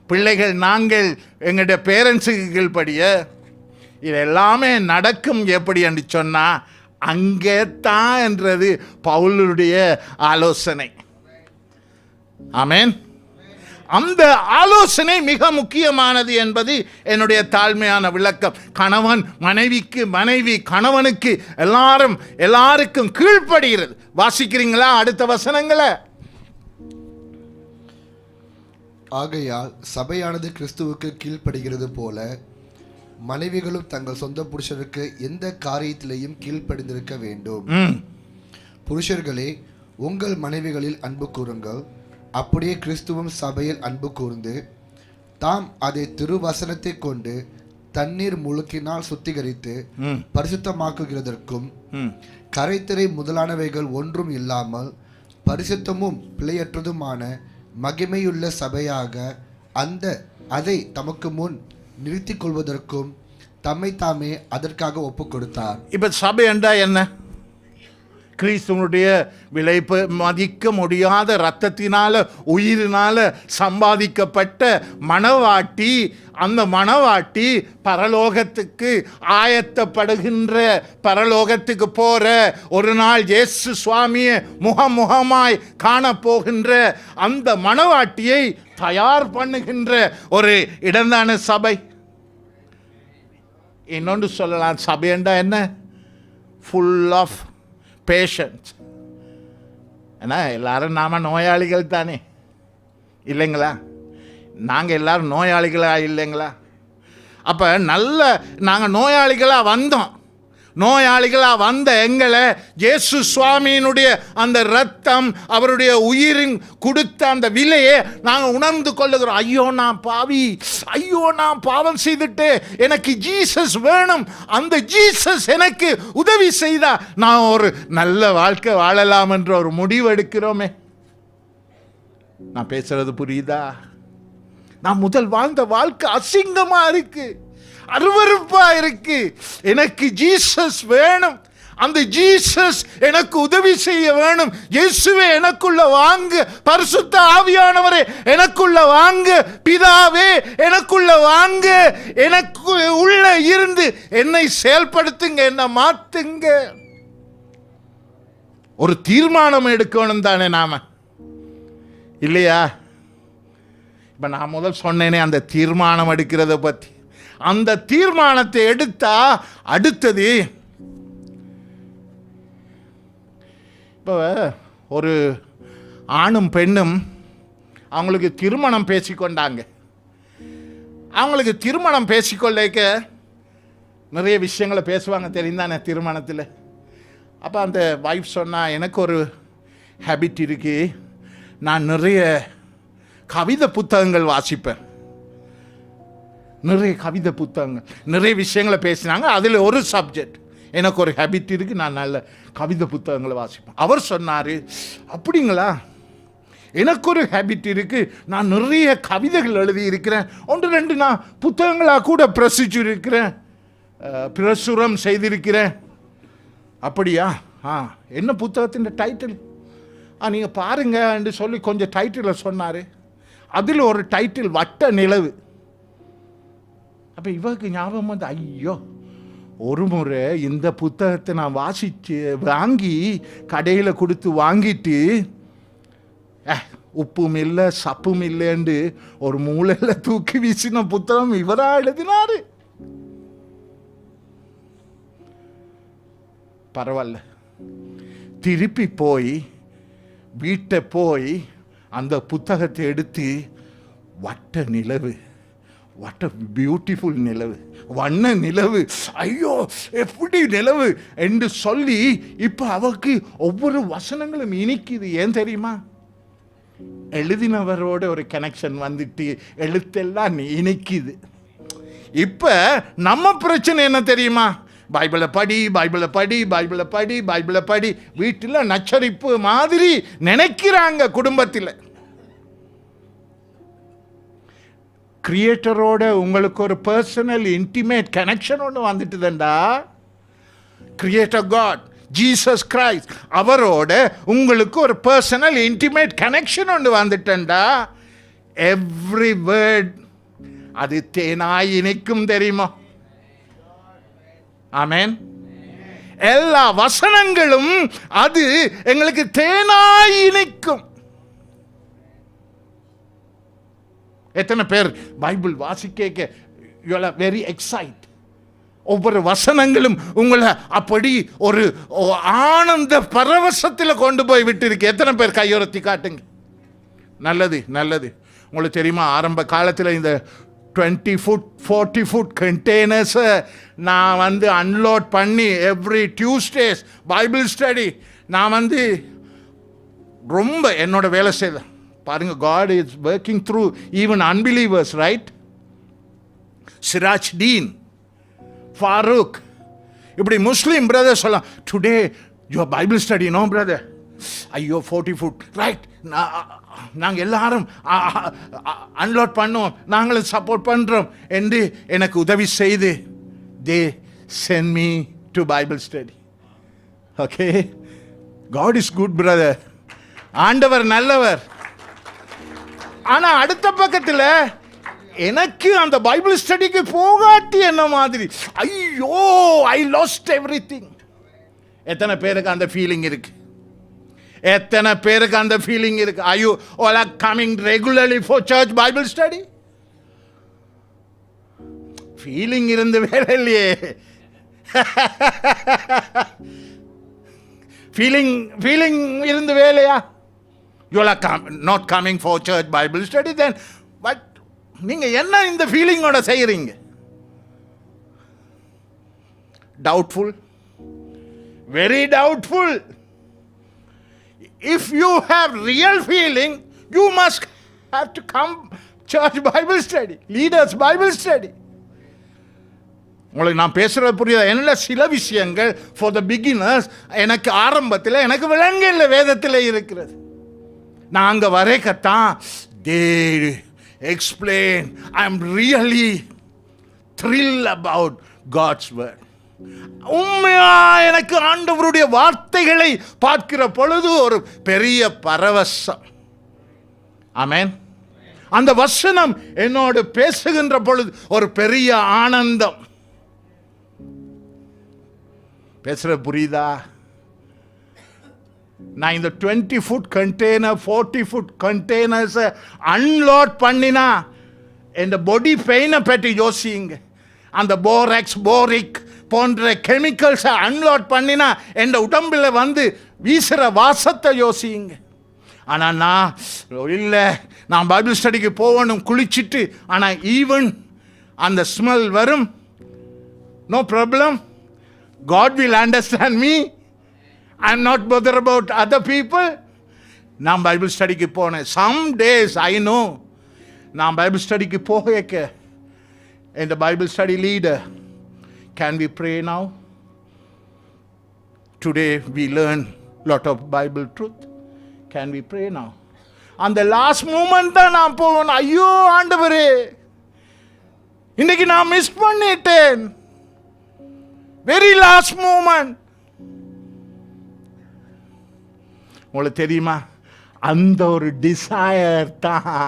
பிள்ளைகள் நாங்கள் எங்களுடைய பேரண்ட்ஸுக்கு கீழ்ப்படிய, இது எல்லாமே நடக்கும். எப்படி என்று சொன்னால் அங்கே தான் என்றது பவுலுடைய ஆலோசனை. ஆமென். அந்த ஆலோசனை மிக முக்கியமானது என்பது என்னுடைய தாழ்மையான விளக்கம். கணவன் மனைவிக்கு, மனைவி கணவனுக்கு, எல்லாருக்கும் கீழ்ப்படுகிறது. வாசிக்கிறீங்களா அடுத்த வசனங்களை? ஆகையால் சபையானது கிறிஸ்துவுக்கு கீழ்ப்படுகிறது போல மனைவிகளும் தங்கள் சொந்த புருஷருக்கு எந்த காரியத்திலேயும் கீழ்ப்படிந்திருக்க வேண்டும். புருஷர்களே, உங்கள் மனைவிகளில் அன்பு கூறுங்கள், அப்படியே கிறிஸ்துவும் சபையில் அன்பு கூர்ந்து தாம் அதை திருவசனத்தை கொண்டு தண்ணீர் முழுக்கினால் சுத்திகரித்து பரிசுத்தமாக்குகிறதற்கும் கரைத்திரை முதலானவைகள் ஒன்றும் இல்லாமல் பரிசுத்தமும் பிழையற்றதுமான மகிமையுள்ள சபையாக அதை தமக்கு முன் நிறுத்திக் கொள்வதற்கும் தம்மை தாமே அதற்காக ஒப்பு கொடுத்தார். இப்ப சபை என்றா என்ன? கிறிஸ்துவனுடைய விலை மதிக்க முடியாத இரத்தத்தினால, உயிரினால சம்பாதிக்கப்பட்ட மணவாட்டி. அந்த மணவாட்டி பரலோகத்துக்கு ஆயத்தப்படுகின்ற, பரலோகத்துக்கு போற, ஒரு நாள் இயேசு சுவாமியை முகமாய் காணப்போகின்ற அந்த மணவாட்டியை தயார் பண்ணுகின்ற ஒரு இடம்தான சபை. இன்னொன்று சொல்லலாம், சபை என்றா என்ன? Full of patience. ஏன்னா எல்லாரும் நாம நோயாளிகள் தானே, இல்லைங்களா? நாங்கள் எல்லாரும் நோயாளிகளா இல்லைங்களா? அப்போ நாங்கள் நோயாளிகளாக வந்தோம். நோயாளிகளாக வந்த எங்களை இயேசு சுவாமியினுடைய அந்த இரத்தம், அவருடைய உயிரின் கொடுத்த அந்த விலையை நாங்கள் உணர்ந்து கொள்ளுகிறோம். ஐயோ நான் பாவி, ஐயோ நான் பாவம் செய்துட்டு, எனக்கு ஜீசஸ் வேணும், அந்த ஜீசஸ் எனக்கு உதவி செய்தா நான் ஒரு நல்ல வாழ்க்கை வாழலாம் என்ற ஒரு முடிவு எடுக்கிறோமே. நான் பேசுறது புரியுதா? நான் முதல் வாழ்ந்த வாழ்க்கை அசிங்கமா இருக்கு, அருவருப்பா இருக்கு. எனக்கு ஜீசஸ் வேணும், அந்த ஜீசஸ் எனக்கு உதவி செய்ய வேணும். இயேசுவே எனக்குள்ள வாங்க, பரிசுத்த ஆவியானவரே எனக்குள்ள வாங்க, பிதாவே எனக்குள்ள வாங்க, எனக்கு உள்ள இருந்து என்னை செயல்படுத்துங்க, என்னை மாத்துங்க. ஒரு தீர்மானம் எடுக்கணும் தானே நாம, இல்லையா? இப்ப நான் முதல் சொன்னேனே அந்த தீர்மானம் எடுக்கிறத பத்தி. அந்த தீர்மானத்தை எடுத்தா அடுத்தது, இப்போ ஒரு ஆணும் பெண்ணும் அவங்களுக்கு திருமணம் பேசிக்கொண்டாங்க. அவங்களுக்கு திருமணம் பேசிக்கொள்ளைக்க நிறைய விஷயங்களை பேசுவாங்க, தெரிந்தானே திருமணத்தில். அப்போ அந்த வைஃப் சொன்னா, எனக்கு ஒரு ஹேபிட் இருக்கு, நான் நிறைய கவிதை புத்தகங்கள் வாசிப்பேன். நிறைய கவிதை புத்தகங்கள், நிறைய விஷயங்களை பேசினாங்க. அதில் ஒரு சப்ஜெக்ட், எனக்கு ஒரு ஹேபிட் இருக்குது, நான் நல்ல கவிதை புத்தகங்களை வாசிப்பேன். அவர் சொன்னார், அப்படிங்களா? எனக்கு ஒரு ஹேபிட் இருக்குது, நான் நிறைய கவிதைகள் எழுதியிருக்கிறேன், 1-2 நான் புத்தகங்களாக கூட பிரசுரம் செய்திருக்கிறேன். அப்படியா? என்ன புத்தகத்தின் டைட்டில்? நீங்கள் பாருங்க என்று சொல்லி கொஞ்சம் டைட்டிலை சொன்னார். அதில் ஒரு டைட்டில் வட்ட நிலவு. அப்போ இவருக்கு ஞாபகம் வந்து, ஐயோ ஒரு முறை இந்த புத்தகத்தை நான் வாங்கி கடையில் கொடுத்து வாங்கிட்டு உப்பும் இல்லை சப்பும் இல்லைன்னு ஒரு மூலையில் தூக்கி வீசின புத்தகம் இவரா எழுதினாரு. பரவாயில்ல, திருப்பி போய் வீட்டை போய் அந்த புத்தகத்தை எடுத்து வட்ட நிலவு, வாட் அ பியூட்டிஃபுல் நிலவு, வண்ண நிலவு, ஐயோ எப்படி நிலவு என்று சொல்லி இப்போ அவருக்கு ஒவ்வொரு வசனங்களும் இனிக்குது. ஏன் தெரியுமா? எழுதினவரோட ஒரு கனெக்ஷன் வந்துட்டு எழுத்தெல்லாம் இனிக்குது. இப்போ நம்ம பிரச்சனை என்ன தெரியுமா? பைபிளை படி, பைபிளை படி, பைபிளை படி, பைபிளை படி. வீட்டில் நச்சரிப்பு மாதிரி நினைக்கிறாங்க குடும்பத்தில். கிரியேட்டரோட உங்களுக்கு ஒரு பர்சனல் இன்டிமேட் கனெக்ஷன் ஒன்று வந்துட்டுதுண்டா. கிரியேட்டர் காட் ஜீசஸ் கிரைஸ்ட், அவரோட உங்களுக்கு ஒரு பர்சனல் இன்டிமேட் கனெக்ஷன் ஒன்று வந்துட்டேன்டா. எவ்ரி வேர்ட் அது தேனாய் இனிக்கும், தெரியுமா? ஆமென். எல்லா வசனங்களும் அது எங்களுக்கு தேனாய் இனிக்கும். எத்தனை பேர் பைபிள் வாசிக்க யூ ஆர் வெரி எக்ஸைட்? ஒவ்வொரு வசனங்களும் உங்களை அப்படி ஒரு ஆனந்த பரவசத்தில் கொண்டு போய் விட்டு இருக்கு. எத்தனை பேர் கையுறத்தி காட்டுங்க. நல்லது நல்லது. உங்களுக்கு தெரியுமா, ஆரம்ப காலத்தில் இந்த 20 ஃபுட் 40 ஃபுட் கண்டெய்னர்ஸை நான் அன்லோட் பண்ணி எவ்ரி டியூஸ்டேஸ் பைபிள் ஸ்டடி நான் ரொம்ப என்னோட வேலை செய்தேன். பாருங்க, God is working through even unbelievers, right? Siraj Deen, Farooq, இப்படி முஸ்லீம் பிரதர் சொல்லலாம், today your Bible study no brother, ஐயோ 40 ஃபுட் ரைட், நாங்கள் எல்லாரும் அன்லோட் பண்ணோம், நாங்களும் சப்போர்ட் பண்ணுறோம் என்று எனக்கு உதவி செய்து they sent me to Bible study. Okay, God is good brother. ஆண்டவர் நல்லவர். ஆனால் அடுத்த பக்கத்தில் எனக்கு அந்த பைபிள் ஸ்டடிக்கு போகாட்டி என்ன மாதிரி, ஐயோ ஐ லாஸ்ட் எவ்ரிதிங். எத்தனை பேருக்கு அந்த ஃபீலிங் இருக்கு? எத்தனை பேருக்கு அந்த ஃபீலிங் இருக்கு? Are you all are coming regularly for church Bible study? Feeling இருந்து வேலை இல்லையே. ஃபீலிங் இருந்து வேலையா? You all are not coming for church Bible study then, but நீங்க என்ன இந்த ஃபீலிங்கோட செய்யறீங்க? Doubtful, very doubtful. If you have real feeling, you must have to come church Bible study, leaders Bible study. உங்களுக்கு நான் பேசுறது புரியுதா? என்ன சில விஷயங்கள் for the beginners எனக்கு ஆரம்பத்தில் எனக்கு விளங்கல வேதத்தில் இருக்கிறது. நான் அங்கே வரைக்கத்தான் they explain. I am really thrilled about God's word. உண்மையா எனக்கு ஆண்டவருடைய வார்த்தைகளை பார்க்கிற பொழுது ஒரு பெரிய பரவசம். ஆமென். அந்த வசனம் என்னோடு பேசுகின்ற பொழுது ஒரு பெரிய ஆனந்தம். பேசுற புரியுதா? நான் இந்த 20 food container 40 food containers unload பண்ணினா இந்த பாடி பெயினை பற்றி யோசிங்க. அந்த போராக்ஸ் போரிக் போன்ற கெமிக்கல்ஸை அன்லோட் பண்ணினா என் உடம்பில் வீசுகிற வாசத்தை யோசிங்க. ஆனால் நான் இல்லை, நான் பைபிள் ஸ்டடிக்கு போகணும் குளிச்சுட்டு, ஆனால் ஈவன் அந்த ஸ்மெல் வரும், no problem, God will understand me, I am not bother about other people. நான் பைபிள் ஸ்டடிக்கு போனேன். சம் டேஸ் ஐ நோ நான் பைபிள் ஸ்டடிக்கு போக இந்த Bible study leader, can we pray now? Today we learn lot of Bible truth. Can we pray now? அந்த last moment தான் நான் போகணும். ஐயோ ஆண்டவரே, இன்னைக்கு நான் மிஸ் பண்ணிட்டேன். Very last moment. உங்களுக்கு தெரியுமா, அந்த ஒரு டிசையர் தான்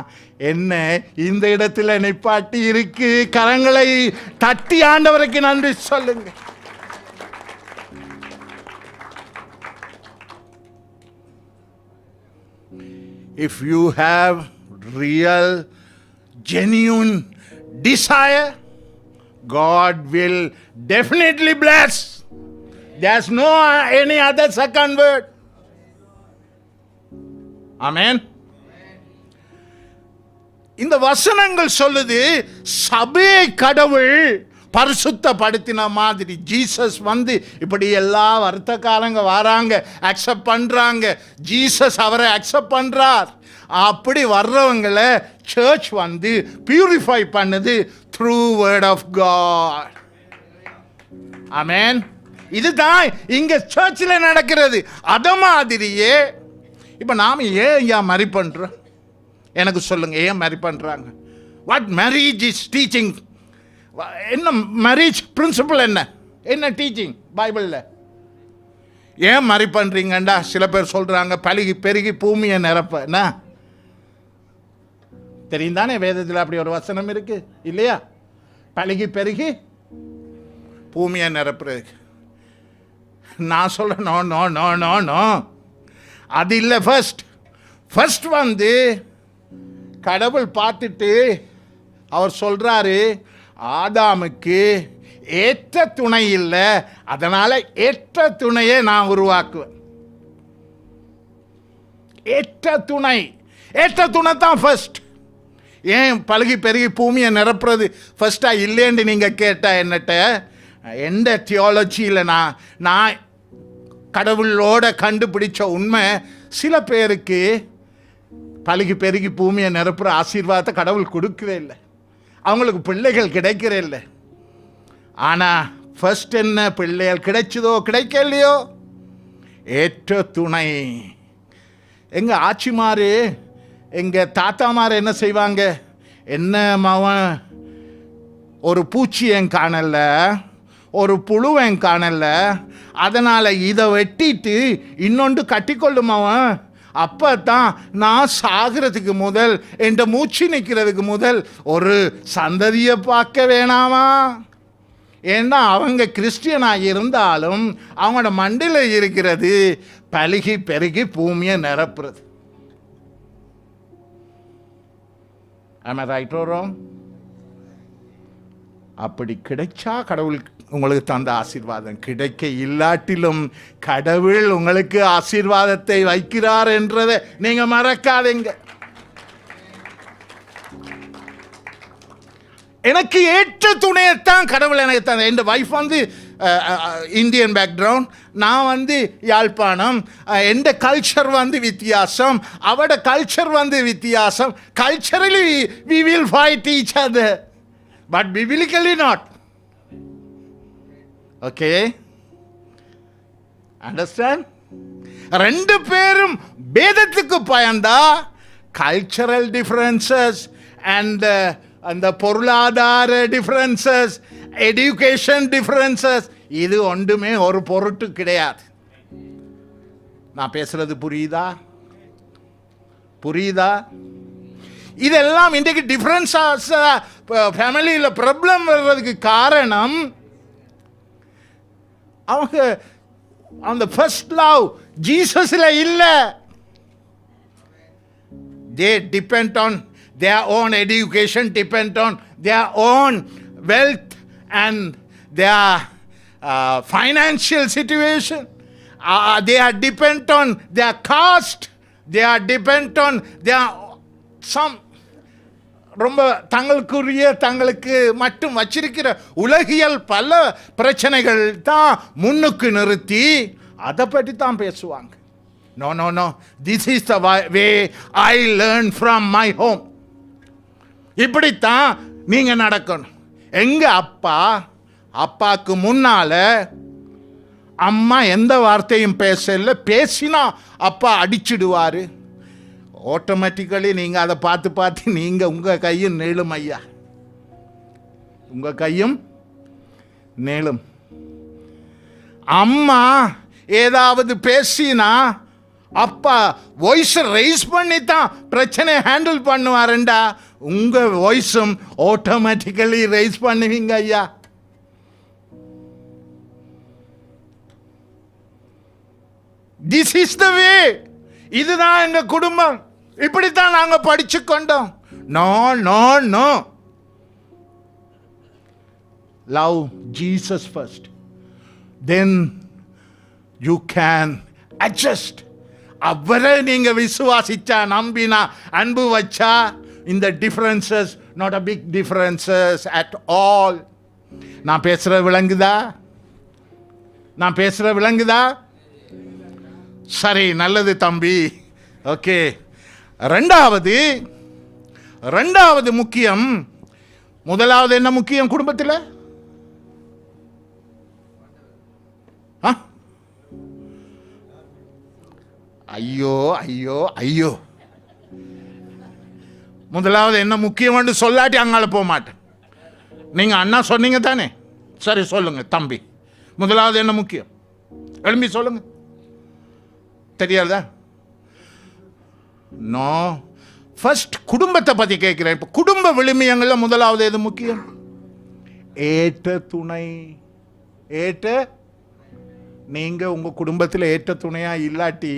என்ன இந்த இடத்துல நிப்பாட்டி இருக்கு. கரங்களை தட்டி ஆண்டவருக்கு நன்றி சொல்லுங்க. If you have real, genuine desire, God will definitely bless. There's no any other second word. ஆமென். இந்த வசனங்கள் சொல்லுது, சபையை கடவுள் பரிசுத்தப்படுத்தின மாதிரி. ஜீசஸ் இப்படி எல்லா வருத்தக்காரங்க வராங்க, அக்செப்ட் பண்றாங்க, ஜீசஸ் அவரை அக்செப்ட் பண்றார். அப்படி வர்றவங்களை சர்ச் பியூரிஃபை பண்ணுது த்ரூ வேர்ட் ஆஃப் காட். ஆமென். இதுதான் இங்க சர்ச்சில் நடக்கிறது. அத மாதிரியே இப்போ நாம் ஏன் மேரி பண்ணுறோம்? எனக்கு சொல்லுங்கள், ஏன் மேரி பண்ணுறாங்க? What marriage is teaching? என்ன மேரேஜ் பிரின்சிபல்? என்ன டீச்சிங் பைபிளில்? ஏன் மேரி பண்ணுறீங்கண்டா சில பேர் சொல்கிறாங்க, பழுகி பெருகி பூமியை நிரப்ப. என்ன தெரியும் தானே, வேதத்தில் அப்படி ஒரு வசனம் இருக்கு இல்லையா? பழுகி பெருகி பூமியை நிரப்புறதுக்கு. நான் சொல்கிறேன், no no no no no, அது இல்லை. ஃபர்ஸ்ட் கடவுள் பார்த்துட்டு அவர் சொல்றாரு, ஆதாமுக்கு ஏற்ற துணை இல்லை, அதனால ஏற்ற துணையை நான் உருவாக்குவேன். ஏற்ற துணை தான் ஃபர்ஸ்ட். ஏன் பழகி பெருகி பூமியை நிரப்புறது ஃபர்ஸ்டா இல்லைன்னு நீங்க கேட்டா என்னட்ட, எந்த தியாலஜியில் நான் கடவுளோட கண்டுபிடிச்ச உண்மை, சில பேருக்கு பழகி பெருகி பூமியை நிரப்புற ஆசீர்வாதத்தை கடவுள் கொடுக்கவே இல்லை, அவங்களுக்கு பிள்ளைகள் கிடைக்கிறே இல்லை. ஆனால் ஃபர்ஸ்ட் என்ன, பிள்ளைகள் கிடைச்சதோ கிடைக்கலையோ, ஏற்ற துணை. எங்கள் ஆச்சிமாரு எங்கள் தாத்தாமார் என்ன செய்வாங்க, என்ன மாவன் ஒரு பூச்சி என் காணல, ஒரு புழு என் காணல, அதனால் இதை வெட்டிட்டு இன்னொன்று கட்டிக்கொள்ளுமாவன், அப்போ தான் நான் சாகிறதுக்கு முதல், என் மூச்சு நிற்கிறதுக்கு முதல் ஒரு சந்ததியை பார்க்க வேணாமா? ஏன்னா அவங்க கிறிஸ்டியனாக இருந்தாலும் அவங்களோட மண்டியில் இருக்கிறது பழுகி பெருகி பூமியை நிரப்புறது. Am I right or wrong? அப்படி கிடைச்சா கடவுள் உங்களுக்கு தந்த ஆசீர்வாதம், கிடைக்க இல்லாட்டிலும் கடவுள் உங்களுக்கு ஆசீர்வாதத்தை வைக்கிறார் என்றதை நீங்க மறக்காதீங்க. எனக்கு ஏற்ற துணையைத்தான் கடவுள் எனக்கு தந்த. என் வைஃப் வந்து இந்தியன் பேக்ரவுண்ட், நான் வந்து யாழ்ப்பாணம், எந்த கல்ச்சர் வந்து வித்தியாசம், அவட கல்ச்சர் வந்து வித்தியாசம். Culturally we will fight each other, but biblically not. Okay? Understand? ரெண்டு பேரும் பேதத்துக்கு பயந்தா கல்ச்சரல் டிஃபரன்சஸ் அண்ட் அந்த பொருளாதார டிஃபரன்சஸ், எஜுகேஷன் டிஃபரன்சஸ், இது ஒன்றுமே ஒரு பொருட்டு கிடையாது. நான் பேசுறது புரியுதா? இதெல்லாம் இன்றைக்கு டிஃபரன்ஸாஸ் ஃபேமிலியில் ப்ராப்ளம் வர்றதுக்கு காரணம், அவங்க அந்த ஃபர்ஸ்ட் லவ் ஜீசஸில் இல்லை. They depend on their own education, depend on their own wealth and their financial situation. They are dependent on their caste. They are dependent on their some ரொம்ப தங்களுக்கு மட்டும் வச்சிருக்கிற உலகியல் பல பிரச்சனைகள் தான் முன்னுக்கு நிறுத்தி அதை பற்றி தான் பேசுவாங்க. No. This is the way I learned from my home. இப்படித்தான் நீங்க நடக்கணும். எங்க அப்பாக்கு முன்னால அம்மா எந்த வார்த்தையும் பேசல, பேசினா அப்பா அடிச்சிடுவாரு. ஆட்டோமேட்டிக்கலி நீங்க அதை பார்த்து நீங்க உங்க கையும் நீளும் ஐயா, உங்க கையும் நீளும். அம்மா ஏதாவது பேசினா அப்பா வாய்ஸ் ரைஸ் பண்ணி தான் பிரச்சனையை ஹேண்டில் பண்ணுவாருண்டா, உங்க வாய்ஸும் ஆட்டோமேட்டிக்கலி ரைஸ் பண்ணுவீங்க ஐயா. This is the way. இதுதான் எங்க குடும்பம், இப்படித்தான் நாங்க படிச்சு கொண்டோம். No. Love Jesus first, then you can adjust. அவரை நீங்க விசுவாசிச்சா, நம்பினா, அன்பு வச்சா, இந்த differences not a big differences at all. நான் பேசுற விளங்குதா? சரி, நல்லது தம்பி. ஓகே, ரெண்டாவது முக்கியம். முதலாவது என்ன முக்கியம் குடும்பத்தில்? ஐயோ முதலாவது என்ன முக்கியம் சொல்லாட்டி அங்கால போக மாட்டேன். நீங்க அண்ணா சொன்னீங்க தானே, சரி சொல்லுங்க தம்பி, முதலாவது என்ன முக்கியம்? எழும்பி சொல்லுங்க. தெரியாதா? நோ, ஃபர்ஸ்ட் குடும்பத்தை பத்தி கேட்கிறேன். இப்போ குடும்ப விழுமியங்கள்ல முதலாவது எது முக்கியம்? ஏற்ற துணை. நீங்க உங்க குடும்பத்தில் ஏற்ற துணையா இல்லாட்டி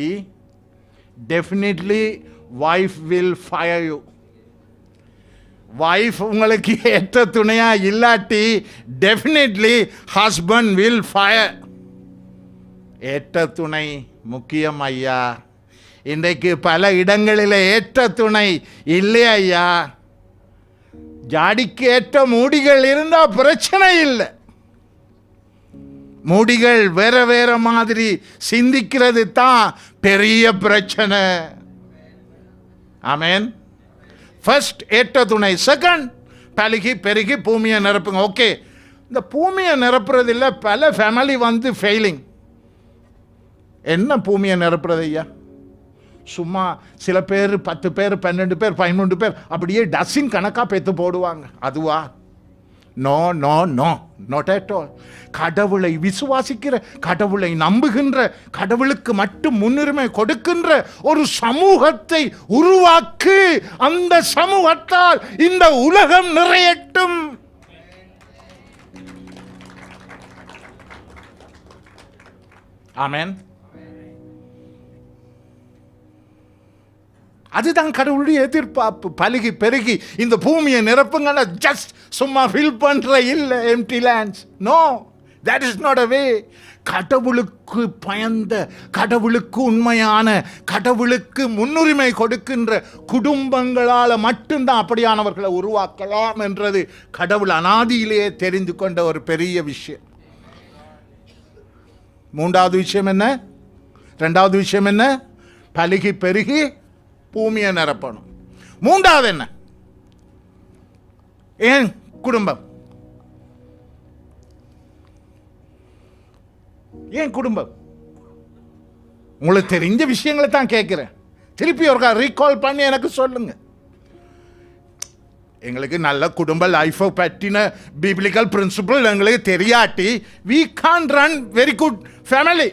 definitely wife will fire you. Wife உங்களுக்கு ஏற்ற துணையா இல்லாட்டி டெஃபினெட்லி ஹஸ்பண்ட் வில் ஃபயர். ஏற்ற துணை முக்கியம் ஐயா. இன்றைக்கு பல இடங்களில் ஏற்ற துணை இல்லை ஐயா. ஜாடிக்கு ஏற்ற மூடிகள் இருந்தால் பிரச்சனை இல்லை. மூடிகள் வேற வேற மாதிரி சிந்திக்கிறது தான் பெரிய பிரச்சனை. ஆமென். ஃபர்ஸ்ட் ஏற்ற துணை, செகண்ட் பழகி பெருகி பூமியை நிரப்புங்க. ஓகே, இந்த பூமியை நிரப்புறதில்ல பல ஃபேமிலி வந்து ஃபெயிலிங். என்ன பூமியை நிரப்புறது ஐயா? சும்மா சில பேர் 10 பேர் 12 பேர் 13 பேர் அப்படியே டசின் கணக்காக பெற்று போடுவாங்க. அதுவா? No no no, not at all. கடவுளை விசுவாசிக்கிற, கடவுளை நம்புகின்ற, கடவுளுக்கு மட்டும் முன்னுரிமை கொடுக்கின்ற ஒரு சமூகத்தை உருவாக்கு. அந்த சமூகத்தால் இந்த உலகம் நிறையட்டும். ஆமென். அதுதான் கடவுளுடைய எதிர்பார்ப்பு. பழுகி பெருகி இந்த பூமியை நிரப்புங்கன்னா ஜஸ்ட் சும்மா ஃபில் பண்ற இல்லை empty lands. No, that is not a way. கடவுளுக்கு பயந்த, கடவுளுக்கு உண்மையான, கடவுளுக்கு முன்னுரிமை கொடுக்கின்ற குடும்பங்களால் மட்டும்தான் அப்படியானவர்களை உருவாக்கலாம் என்றது கடவுள் அனாதியிலேயே தெரிந்து கொண்ட ஒரு பெரிய விஷயம். மூன்றாவது விஷயம் என்ன? ரெண்டாவது விஷயம் என்ன? பழுகி பெருகி பூமியை நிரப்பணும். மூன்றாவது என்ன? ஏன் குடும்பம்? ஏன் குடும்பம்? உங்களுக்கு தெரிஞ்ச விஷயங்களை தான் கேட்கிறேன். திருப்பி ஒரு ரீகால் பண்ணி எனக்கு சொல்லுங்க. எங்களுக்கு நல்ல குடும்ப லைஃபை பற்றின பிப்ளிக்கல் பிரின்சிபல் எங்களுக்கு தெரியாட்டி we can't run very good family.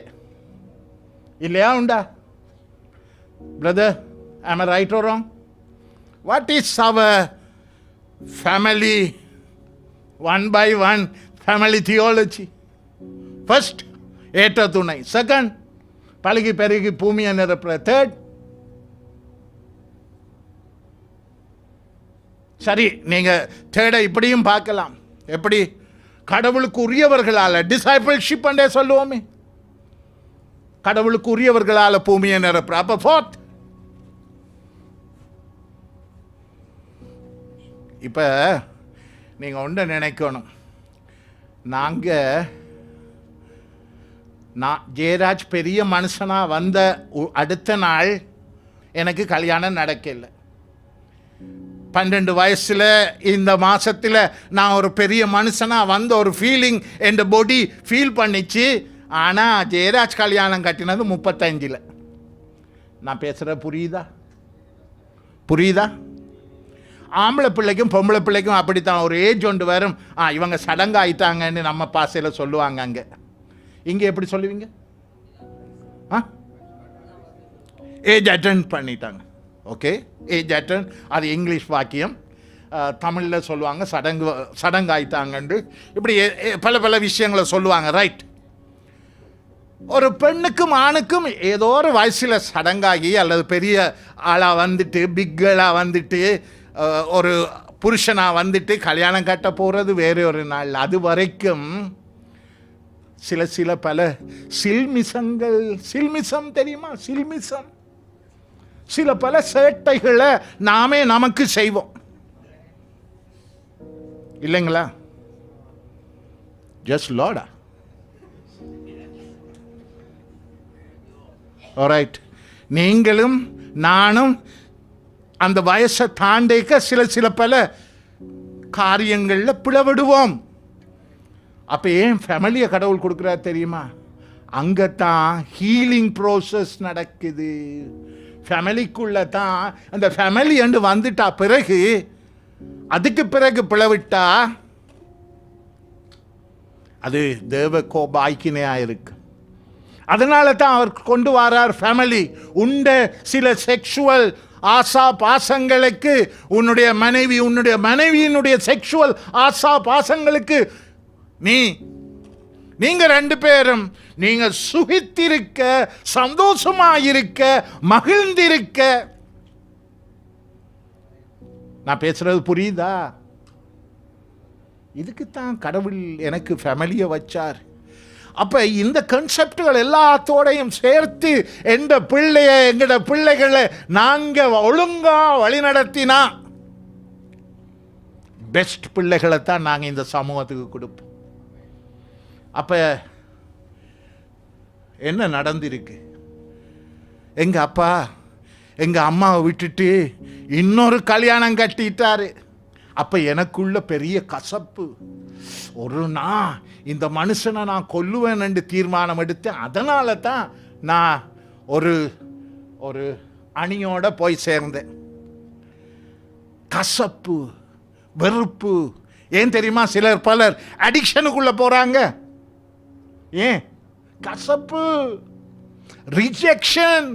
இல்லையா? உண்டா brother? Am I right or wrong? What is our family, one by one family theology? First, ஏற்ற துணை. செகண்ட், பழுகி பெருகி பூமியை நிரப்புற. தேர்ட், சரி நீங்க தேர்டை இப்படியும் பார்க்கலாம். எப்படி? கடவுளுக்கு உரியவர்களால், டிசைபிள்ஷிப் என்றே சொல்லுவோமே, கடவுளுக்கு உரியவர்களால் பூமியை நிரப்புற. அப்ப ஃபோர்த், இப்போ நீங்கள் ஒன்றை நினைக்கணும். நான் ஜெயராஜ் பெரிய மனுஷனாக வந்த அடுத்த நாள் எனக்கு கல்யாணம் நடக்கலை. 12 வயசில் இந்த மாதத்தில் நான் ஒரு பெரிய மனுஷனாக வந்த ஒரு ஃபீலிங் என் பாடி ஃபீல் பண்ணிச்சு. ஆனால் ஜெயராஜ் கல்யாணம் கட்டினது 35. நான் பேசுகிற புரியுதா? ஆம்பளை பிள்ளைக்கும் பொம்பளை பிள்ளைக்கும் அப்படித்தான் ஒரு ஏஜ் ஒன்று வரும். இவங்க சடங்காயிட்டாங்கன்னு நம்ம பாசையில் சொல்லுவாங்க. அங்கே இங்கே எப்படி சொல்லுவீங்க? ஏஜ் அட்டன் பண்ணிட்டாங்க. ஓகே, ஏஜ் அட்டன், அது இங்கிலீஷ் வாக்கியம். தமிழில் சொல்லுவாங்க சடங்காயிட்டாங்கன்னு. இப்படி பல விஷயங்களை சொல்லுவாங்க. ரைட். ஒரு பெண்ணுக்கும் ஆணுக்கும் ஏதோ ஒரு வயசில் சடங்காகி அல்லது பெரிய ஆளாக வந்துட்டு, பிக்கலாக வந்துட்டு, ஒரு புருஷனாக வந்துட்டு கல்யாணம் கட்ட போகிறது வேற ஒரு நாள். அது வரைக்கும் பல சில்மிசம் தெரியுமா? சில பல சேட்டைகளை நாமே நமக்கு செய்வோம் இல்லைங்களா? ஜஸ்ட் லார்டா. ஆல்ரைட், நீங்களும் நானும் அந்த வயசை தாண்டிக்க சில பல காரியங்களில் பிளவிடுவோம். அப்போ ஏன் ஃபேமிலியை கடவுள் கொடுக்குறாரு தெரியுமா? அங்கே தான் ஹீலிங் ப்ரோசஸ் நடக்குது. ஃபேமிலிக்குள்ளே தான் அந்த ஃபேமிலி என்று வந்துட்டா பிறகு, அதுக்கு பிறகு பிளவிட்டா அது தேவ கோபாய்க்கினையாக இருக்கு. அதனால தான் அவர் கொண்டு வரார் ஃபேமிலி. உண்ட சில செக்ஷுவல் ஆசா பாசங்களுக்கு, உன்னுடைய மனைவியினுடைய செக்ஷுவல் ஆசா பாசங்களுக்கு நீங்க 2 பேரும் நீங்க சுகித்திருக்க, சந்தோஷமாயிருக்க, மகிழ்ந்திருக்க நான் பேசுறது புரியுதா? இதுக்குத்தான் கடவுள் எனக்கு ஃபேமிலியை வச்சார். அப்போ இந்த கன்செப்டுகள் எல்லாத்தோடையும் சேர்த்து எங்கட பிள்ளைகளை நாங்கள் ஒழுங்காக வழிநடத்தினா பெஸ்ட் பிள்ளைகளை தான் நாங்கள் இந்த சமூகத்துக்கு கொடுப்போம். அப்போ என்ன நடந்திருக்கு? எங்கள் அப்பா எங்கள் அம்மாவை விட்டுட்டு இன்னொரு கல்யாணம் கட்டிட்டாரு. அப்போ எனக்குள்ள பெரிய கசப்பு. ஒரு நாள் இந்த மனுஷனை நான் கொல்லுவேன் என்று தீர்மானம் எடுத்தேன். அதனால தான் நான் ஒரு அணியோட போய் சேர்ந்தேன். கசப்பு, வெறுப்பு. ஏன் தெரியுமா? பலர் அடிக்ஷனுக்குள்ள போறாங்க. ஏன்? கசப்பு, ரிஜெக்ஷன்.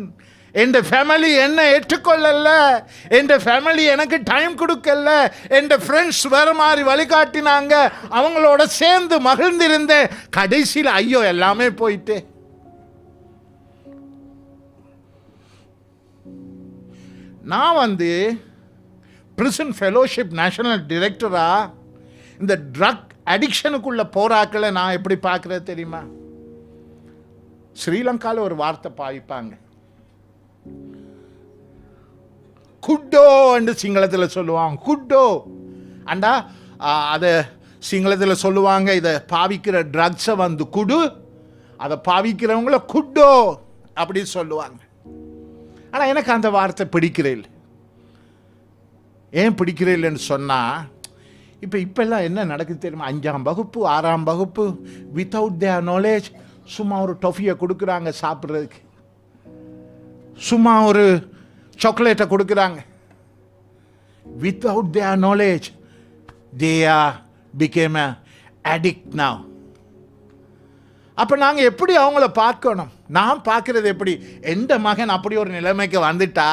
என் ஃபேமிலி என்ன ஏற்றுக்கொள்ளல, என் ஃபேமிலி எனக்கு டைம் கொடுக்கல, என் ஃப்ரெண்ட்ஸ் வேறு மாதிரி வழிகாட்டினாங்க, அவங்களோட சேர்ந்து மகிழ்ந்திருந்தேன். கடைசியில் ஐயோ எல்லாமே போயிட்டு. நான் பிரிசன் ஃபெலோஷிப் நேஷனல் டிரெக்டரா இந்த ட்ரக் அடிக்ஷனுக்குள்ள போராக்களை நான் எப்படி பார்க்குறது தெரியுமா? ஸ்ரீலங்காவில் ஒரு வார்த்தை பாவிப்பாங்க, குட்டோ என்று சிங்களத்தில் சொல்லுவாங்க. குட்டோ அண்டா அதை சிங்களத்தில் சொல்லுவாங்க. இதை பாவிக்கிற ட்ரக்ஸை குடு, அதை பாவிக்கிறவங்கள குட்டோ அப்படி சொல்லுவாங்க. ஆனால் எனக்கு அந்த வார்த்தை பிடிக்கிறேன். ஏன் பிடிக்கிறேன்னு சொன்னால், இப்போல்லாம் என்ன நடக்குது தெரியுமா? 5ஆம் வகுப்பு 6ஆம் வகுப்பு வித்தவுட் தேர் நாலேஜ் சும்மா ஒரு டொஃபியை கொடுக்குறாங்க சாப்பிட்றதுக்கு, சும்மா ஒரு சாக்லேட்டை கொடுக்குறாங்க. Without there knowledge they are became a addict now. அப்போ நாங்கள் எப்படி அவங்கள பார்க்கணும்? நான் பார்க்குறது எப்படி? எந்த மகன் அப்படி ஒரு நிலைமைக்கு வந்துட்டா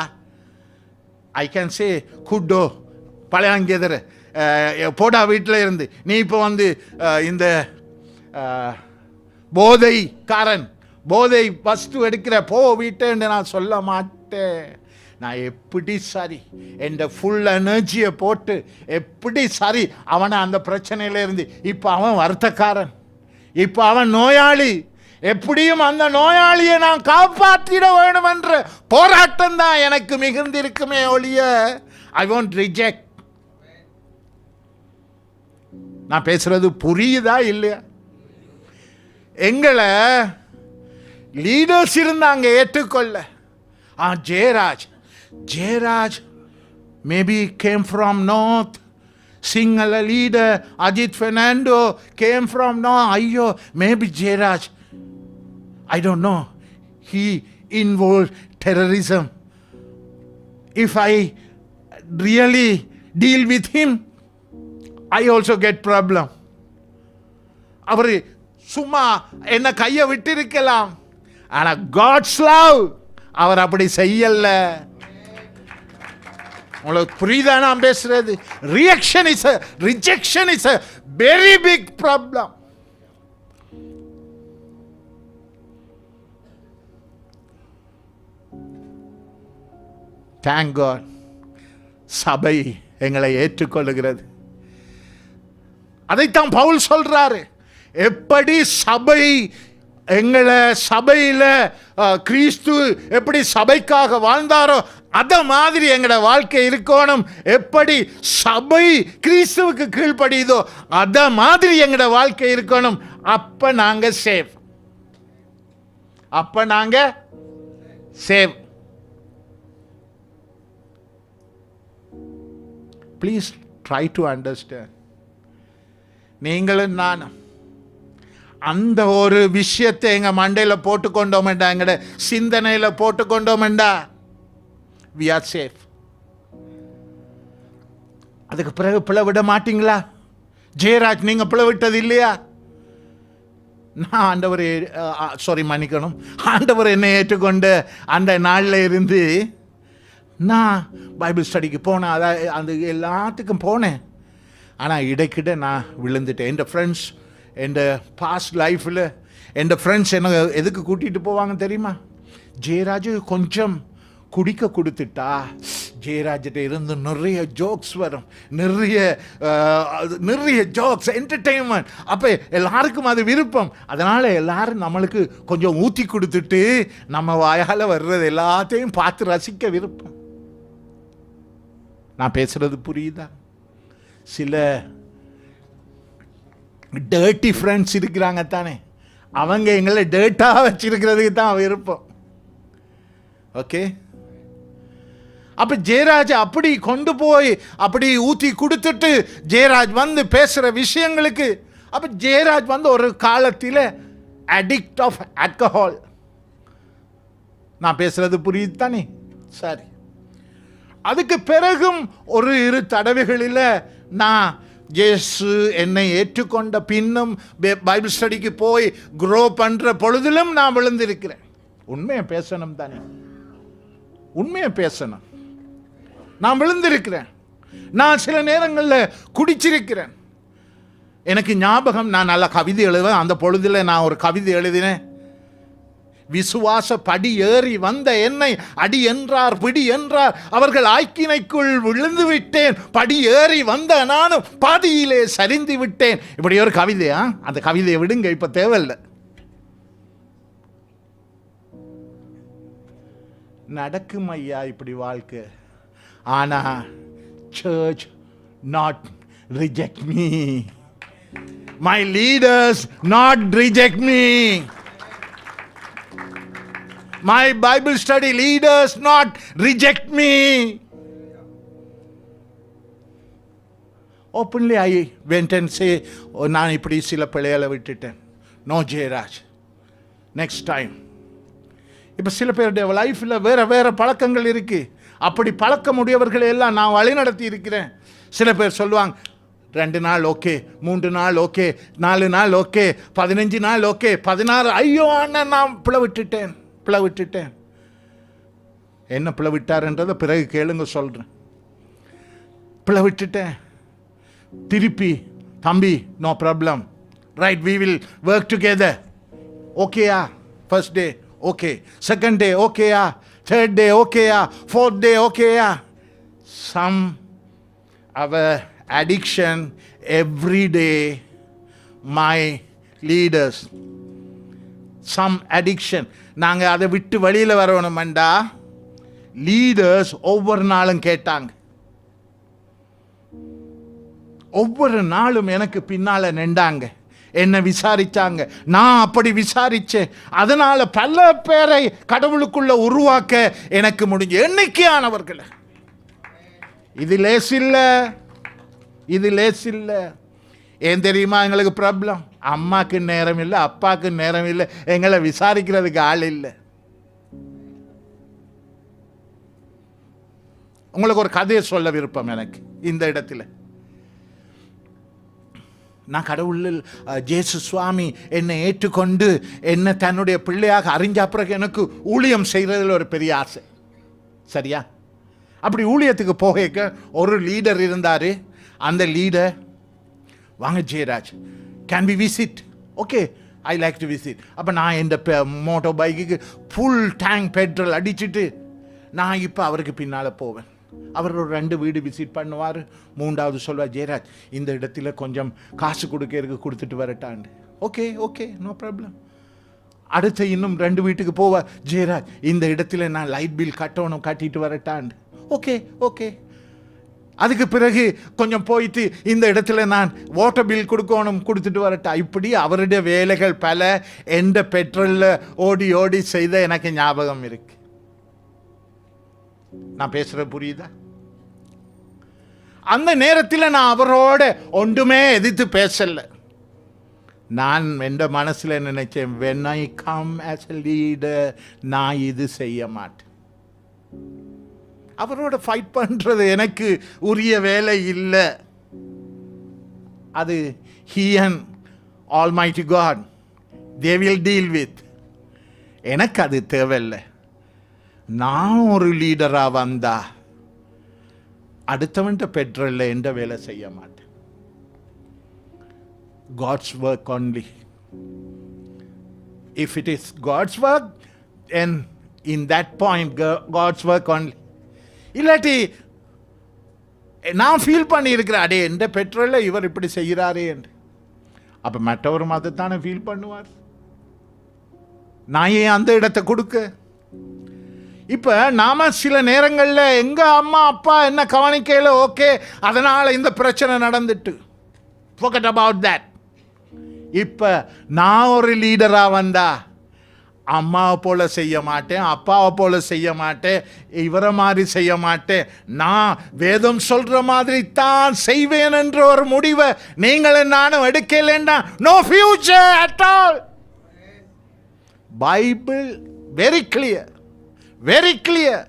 ஐ கேன் சே குட்டோ பழையாங்கெதர் போடா வீட்டில் இருந்து, நீ இப்போ இந்த போதைக்காரன், போதை வஸ்து எடுக்கிற போ வீட்டேன்னு நான் சொல்ல மாட்டேன். நான் எப்படி சரி என் ஃபுல் எனர்ஜியை போட்டு எப்படி சரி அவனை அந்த பிரச்சனையிலேருந்து, இப்போ அவன் வருத்தக்காரன், இப்போ அவன் நோயாளி, எப்படியும் அந்த நோயாளியை நான் காப்பாற்றிட வேண்டும் என்ற போராட்டம் தான் எனக்கு மிகுந்திருக்குமே ஒழிய ஐ வாண்ட் ரிஜெக்ட். நான் பேசுறது புரியுதா இல்லையா? எங்களை லீடர்ஸ் இருந்தாங்க ஏற்றுக்கொள்ள. Jayaraj maybe came from north. Sinhala leader Ajit Fernando came from North. Ayyo, maybe Jayaraj, I don't know, he involved terrorism. If I really deal with him, I also get problem. அவர் சும்மா என்ன கையை விட்டிருக்கலாம், ஆனால் God's love அவர் அப்படி செய்யல. உங்களுக்கு புரியுதா நான் பேசுறது? Rejection is a very big problem. Thank God சபை எங்களை ஏற்றுக்கொள்ளுகிறது. அதைத்தான் பவுல் சொல்றாரு. எப்படி சபை எங்களை சபையில் கிறிஸ்து எப்படி சபைக்காக வாழ்ந்தாரோ அத மாதிரி எங்களோட வாழ்க்கை இருக்கணும். எப்படி சபை கிறிஸ்துவுக்கு கீழ்ப்படியுதோ அத மாதிரி எங்களோட வாழ்க்கை இருக்கணும். அப்ப நாங்க save. Please try to understand. நீங்களும் நானும் அந்த ஒரு விஷயத்தை எங்க மண்டையில் போட்டுக்கொண்டோம்டா, எங்கட சிந்தனையில் போட்டுக்கொண்டோம்டா, we are safe. அதுக்கு பிறகு பிளவிட மாட்டீங்களா? ஜெயராஜ் நீங்க பிளவிட்டது இல்லையா? நான் ஆண்டவர் என்னை ஏற்றுக்கொண்டு அந்த நாளில் இருந்து நான் பைபிள் ஸ்டடிக்கு போனேன், அதாவது அந்த எல்லாத்துக்கும் போனேன். ஆனால் இடைக்கிட்ட நான் விழுந்துட்டேன். என் ஃப்ரெண்ட்ஸ் என் பாஸ்ட் லைஃப்பில் என் ஃப்ரெண்ட்ஸ் என்ன எதுக்கு கூட்டிகிட்டு போவாங்க தெரியுமா? ஜெயராஜு கொஞ்சம் குடிக்க கொடுத்துட்டா ஜெயராஜிட்ட இருந்து நிறைய ஜோக்ஸ் வரும், நிறைய ஜோக்ஸ், என்டர்டெயின்மெண்ட். அப்போ எல்லாருக்கும் அது விருப்பம். அதனால் எல்லாரும் நம்மளுக்கு கொஞ்சம் ஊற்றி கொடுத்துட்டு நம்ம வாயால் வர்றது எல்லாத்தையும் பார்த்து ரசிக்க விருப்பம். நான் பேசுறது புரியுதா? சில டர்ட்டி ஃப்ரெண்ட்ஸ் இருக்கிறாங்க தானே, அவங்க எங்களை டர்ட்டாக வச்சிருக்கிறதுக்கு தான் விருப்பம். ஓகே, அப்போ ஜெயராஜ் அப்படி கொண்டு போய் அப்படி ஊற்றி கொடுத்துட்டு ஜெயராஜ் வந்து பேசுகிற விஷயங்களுக்கு, அப்போ ஜெயராஜ் வந்து ஒரு காலத்தில் அடிக்ட் ஆஃப் ஆல்கஹால். நான் பேசுகிறது புரியுது தானே? சரி. அதுக்கு பிறகும் ஒரு 2 தடவைகளில் நான் இயேசு என்னை ஏற்றுக்கொண்ட பின்னும் பைபிள் ஸ்டடிக்கு போய் க்ரோ பண்ணுற பொழுதிலும் நான் விழுந்திருக்கிறேன். உண்மையை பேசணும் தானே, உண்மையை பேசணும். நான் விழுந்திருக்கிறேன். நான் சில நேரங்களில் குடிச்சிருக்கிறேன். எனக்கு ஞாபகம், நான் நல்ல கவிதை எழுதுவேன். அந்த பொழுதில் நான் ஒரு கவிதை எழுதினேன். விசுவாச படி ஏறி வந்த என்னை அடி என்றார் பிடி என்றார், அவர்கள் ஆக்கினைக்குள் விழுந்து விட்டேன், படி ஏறி வந்த நானும் பாதியிலே சரிந்து விட்டேன். இப்படி ஒரு கவிதையா? அந்த கவிதையை விடுங்க, இப்ப தேவையில்லை. நடக்கும் ஐயா இப்படி வாழ்க்கை. ஆனா church not reject me, my leaders not reject me, my Bible study leaders not reject me. Openly I went and say, நான் இப்படி சில பிள்ளைகளை விட்டுட்டேன். No Jayaraj, next time. இப்போ சில பேருடைய லைஃப்பில் வேற பழக்கங்கள் இருக்கு. அப்படி பழக்க முடியவர்களை எல்லாம் நான் வழி நடத்தி இருக்கிறேன். சில பேர் சொல்லுவாங்க 2 நாள் ஓகே, 3 நாள் ஓகே, 4 நாள் ஓகே, 15 நாள் ஓகே, 16. ஐயோ அண்ணன், நான் பிளவிட்டுட்டேன். என்ன பிளவிட்டார்ன்றதை பிறகு கேளுங்க, சொல்கிறேன். பிளவிட்டுட்டேன். திருப்பி தம்பி, no problem, right, we will work together. ஓகேயா? First day okay, second day ஓகேயா, தேர்ட் டே ஓகேயா, ஃபோர்த் டே ஓகேயா. Some hour addiction every day, my leaders, some addiction. நாங்கள் அதை விட்டு வழியில் வரணுமெண்டா லீடர்ஸ் ஒவ்வொரு நாளும் கேட்டாங்க. ஒவ்வொரு நாளும் எனக்கு பின்னால் நின்றாங்க, என்னை விசாரிச்சாங்க. நான் அப்படி விசாரித்தேன். அதனால் பல பேரை கடவுளுக்குள்ள உருவாக்க எனக்கு முடிஞ்ச எண்ணிக்கையானவர்களை. இது லேஸ் இல்லை. ஏன் தெரியுமா எங்களுக்கு ப்ராப்ளம்? அம்மாவுக்கு நேரம் இல்லை, அப்பாவுக்கு நேரம் இல்லை, எங்களை விசாரிக்கிறதுக்கு ஆள் இல்லை. உங்களுக்கு ஒரு கதையை சொல்ல விருப்பம் எனக்கு இந்த இடத்துல. நான் கடவுளில் ஜேசு சுவாமி என்னை ஏற்றுக்கொண்டு என்னை தன்னுடைய பிள்ளையாக அறிஞ்ச பிறகு எனக்கு ஊழியம் செய்கிறதுல ஒரு பெரிய ஆசை. சரியா? அப்படி ஊழியத்துக்கு போக ஒரு லீடர் இருந்தார். அந்த லீடர், வாங்க Jayaraj, can we visit? Okay, I like to visit. அப்போ நான் இந்த மோட்டோ பைக்குக்கு ஃபுல் டேங்க் பெட்ரோல் அடிச்சுட்டு நான் இப்போ அவருக்கு பின்னால் போவேன். அவர் ஒரு 2 வீடு விசிட் பண்ணுவார். 3வது சொல்வார், ஜெயராஜ் இந்த இடத்துல கொஞ்சம் காசு கொடுத்துட்டு வரட்டாண்டு. Okay, no problem. அடுத்த இன்னும் 2 வீட்டுக்கு போவார், ஜெயராஜ் இந்த இடத்துல நான் லைட் பில் கட்டிட்டு வரட்டாண்டு. ஓகே. அதுக்கு பிறகு கொஞ்சம் போயிட்டு இந்த இடத்துல நான் வாட்டர் பில் கொடுத்துட்டு வரட்டா. இப்படி அவருடைய வேலைகள் பல எந்த பெட்ரோலில் ஓடி செய்த எனக்கு ஞாபகம் இருக்கு. நான் பேசுறது புரியுதா? அந்த நேரத்தில் நான் அவரோட ஒன்றுமே எதிர்த்து பேசல. நான் எந்த மனசில் நினைச்சேன், when I come as a leader, நான் இது செய்ய மாட்டேன். அவரோட ஃபைட் பண்ணுறது எனக்கு உரிய வேலை இல்லை. அது he and Almighty God, they will deal with. எனக்கு அது தேவையில்லை. நான் ஒரு லீடராக வந்தா அடுத்தவன்ட்ட பெட்ரோலில் எந்த வேலை செய்ய மாட்டேன். God's work only. If it is God's work, then in that point God's work only. இல்லாட்டி நான் ஃபீல் பண்ணி இருக்கிறேன், அடே எந்த பெற்றோரில் இவர் இப்படி செய்கிறாரே என்று. அப்போ மற்றவரும் அதைத்தானே ஃபீல் பண்ணுவார். நான் ஏன் அந்த இடத்தை கொடுக்க? இப்போ நாம சில நேரங்களில் எங்கள் அம்மா அப்பா என்ன கவனிக்கையில் ஓகே, அதனால் இந்த பிரச்சனை நடந்துட்டு forget about that. இப்போ நான் ஒரு லீடராக வந்தா அம்மாவை போல செய்ய மாட்டேன், அப்பாவை போல செய்ய மாட்டேன், இவரை மாதிரி செய்ய மாட்டேன். நான் வேதம் சொல்ற மாதிரி தான் செய்வேன் என்ற ஒரு முடிவை நீங்களும் நானும் எடுக்கலைன்னா no future at all. Bible very clear, very clear.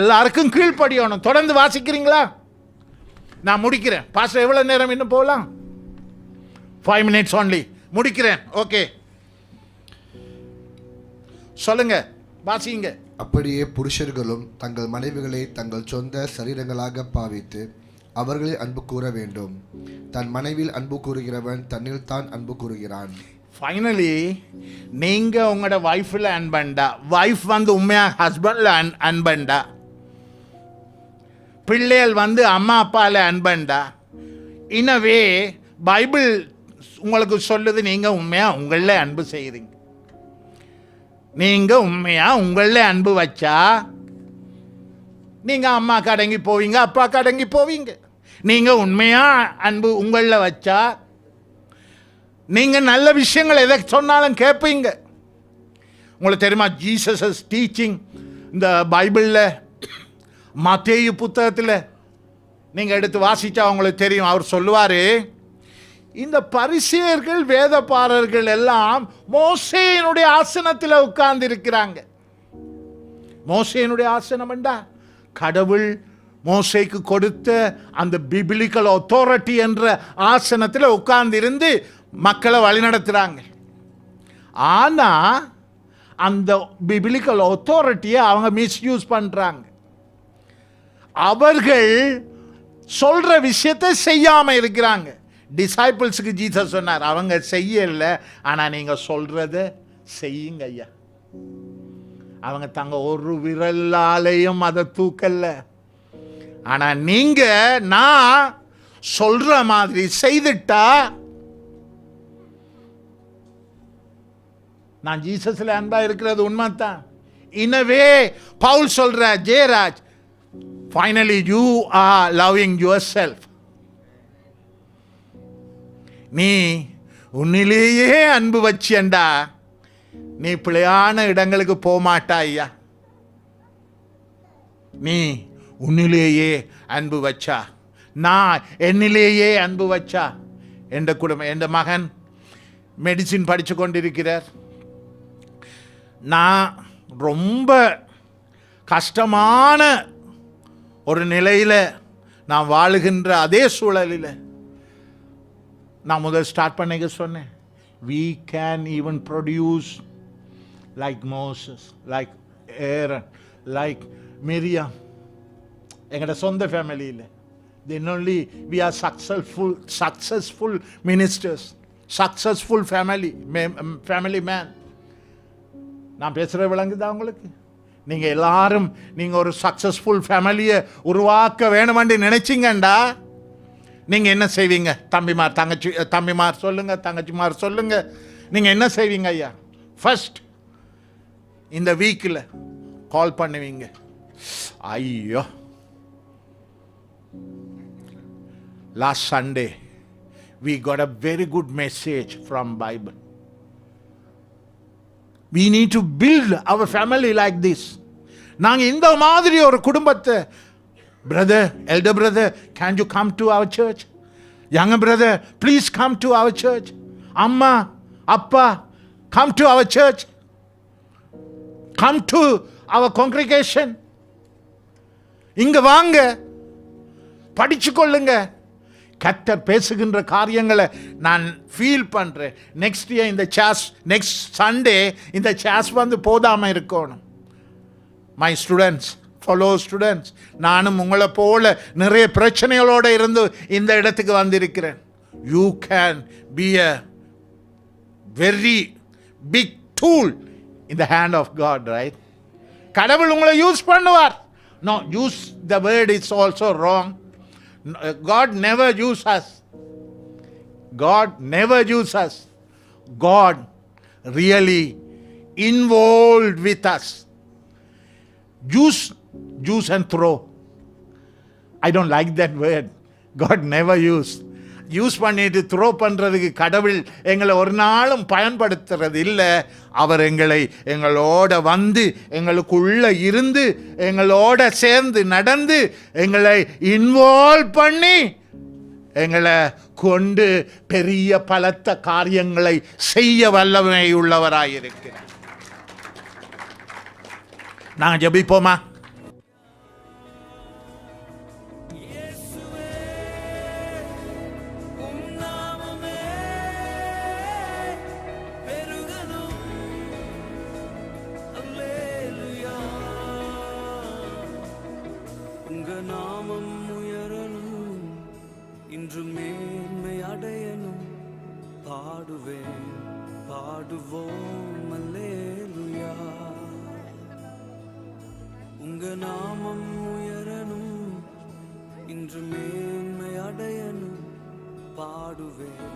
எல்லாருக்கும் கீழ்ப்படியணும். தொடர்ந்து வாசிக்கிறீங்களா? நான் முடிக்கிறேன். பாஸ்டர் எவ்வளோ நேரம் இன்னும் போகலாம்? 5 minutes only. முடிக்கிறேன். ஓகே, சொல்லுங்க, வாசிங்க. அப்படியே புருஷர்களும் தங்கள் மனைவிகளை தங்கள் சொந்த சரீரங்களாக பாவித்து அவர்களில் அன்பு கூற வேண்டும். தன் மனைவியில் அன்பு கூறுகிறவன் தன்னில் தான் அன்பு கூறுகிறான். ஃபைனலி நீங்கள் உங்களோட வைஃபில் அன்பண்டா, வைஃப் வந்து உண்மையாக ஹஸ்பண்டில் அன்பண்டா, பிள்ளைகள் வந்து அம்மா அப்பாவில் அன்பண்டா. இனவே பைபிள் உங்களுக்கு சொல்லுது, நீங்கள் உண்மையாக உங்களில் அன்பு செய்கிறீங்க. நீங்கள் உண்மையாக உங்களில் அன்பு வச்சா நீங்கள் அம்மாவுக்கு அடங்கி போவீங்க, அப்பாவுக்கு அடங்கி போவீங்க. நீங்கள் உண்மையாக அன்பு உங்களில் வச்சா நீங்கள் நல்ல விஷயங்கள் எதை சொன்னாலும் கேட்பீங்க. உங்களுக்கு தெரியுமா, ஜீசஸ் டீச்சிங் இந்த பைபிளில் மத்தேயு புத்தகத்தில் நீங்கள் எடுத்து வாசித்தா உங்களுக்கு தெரியும். அவர் சொல்லுவார், இந்த பரிசேயர்கள் வேதபாரர்கள் எல்லாம் மோசேயினுடைய ஆசனத்தில் உட்கார்ந்து இருக்கிறாங்க. மோசேயினுடைய ஆசனம் என்றா கடவுள் மோசேக்கு கொடுத்த அந்த பிபிலிக்கல் அத்தாரிட்டி என்ற ஆசனத்தில் உட்கார்ந்து இருந்து மக்களை வழிநடத்துகிறாங்க. ஆனால் அந்த பிபிலிக்கல் அத்தாரிட்டியை அவங்க மிஸ்யூஸ் பண்ணுறாங்க. அவர்கள் சொல்கிற விஷயத்தை செய்யாமல் இருக்கிறாங்க. டிசைபிள்ஸுக்கு ஜீசஸ் சொன்னார், அவங்க செய்யல, ஆனால் நீங்கள் சொல்கிறத செய்யுங்க ஐயா. அவங்க தங்க ஒரு விரலாலையும் அதை தூக்கல. ஆனால் நீங்கள் நான் சொல்கிற மாதிரி செய்துட்டா நான் ஜீசஸில் அன்பா இருக்கிறது உண்மைத்தான். இனவே பவுல் சொல்ற, Jayaraj, finally you are loving your self. நீ உன்னிலேயே அன்பு வச்சியண்டா நீ பிழையான இடங்களுக்கு போக மாட்டா ஐயா. நீ உன்னிலேயே அன்பு வச்சா, நான் என்னிலேயே அன்பு வச்சா. எந்த குடும்பம், எந்த மகன் மெடிசின் படித்து கொண்டிருக்கிறார். நான் ரொம்ப கஷ்டமான ஒரு நிலையில் நான் வாழுகின்ற அதே சூழலில் நான் முதல் ஸ்டார்ட் பண்ணிக்க சொன்னேன், we can even produce like Moses, like Aaron, like Miriam. எங்களோட சொந்த ஃபேமிலியில் then only we are successful ministers, successful family man. நான் பேசுகிற விளங்குதா உங்களுக்கு? நீங்கள் எல்லாரும் நீங்கள் ஒரு சக்ஸஸ்ஃபுல் ஃபேமிலியை உருவாக்க வேணுமென்று நினைச்சிங்கண்டா நீங்கள் என்ன செய்வீங்க? தம்பிமார் சொல்லுங்க, தங்கச்சிமார் சொல்லுங்க, நீங்கள் என்ன செய்வீங்க ஐயா? ஃபர்ஸ்ட் இந்த வீக்கில் கால் பண்ணுவீங்க, ஐயோ last Sunday we got a very good message from Bible. We need to build our family like this. நாங்கள் இந்த மாதிரி ஒரு குடும்பத்தை, brother, elder brother, can you come to our church? Younger brother, please come to our church. Amma, Appa, come to our church. Come to our congregation. இங்க வாங்க, படிச்சு கொள்ளுங்க. கர்த்தர் பேசுகின்ற காரியங்களை நான் ஃபீல் பண்ணுறேன். நெக்ஸ்ட் இயர் இந்த சாஸ், நெக்ஸ்ட் சண்டே இந்த சாஸ் வந்து போதாமல் இருக்கணும். மை ஸ்டூடெண்ட்ஸ், ஃபெலோ ஸ்டூடெண்ட்ஸ், நானும் உங்களை போல நிறைய பிரச்சனைகளோடு இருந்து இந்த இடத்துக்கு வந்திருக்கிறேன். You can be a very big tool in the hand of God, right? கடவுள் உங்களை யூஸ் பண்ணுவார். No, use the word is also wrong. God never use us. God never use us. God really involved with us. Use and throw. I don't like that word. God never use. Use பண்ணிட்டு throw பண்ணுறதுக்கு கடவுள் எங்களை ஒரு நாளும் பயன்படுத்துறது இல்லை. அவர் எங்களோட வந்து எங்களுக்குள்ளே இருந்து எங்களோட சேர்ந்து நடந்து எங்களை இன்வால்வ் பண்ணி எங்களை கொண்டு பெரிய பலத்த காரியங்களை செய்ய வல்லமை உள்ளவராயிருக்கிறார். நாங்கள் ஜெபிப்போமா? உங்க நாமம் உயரணும், இன்று மேன்மை அடையணும். பாடுவேன், பாடுவோம் அல்லேலூயா. உங்க நாமம் உயரணும், இன்று மேன்மை அடையணும். பாடுவேன்,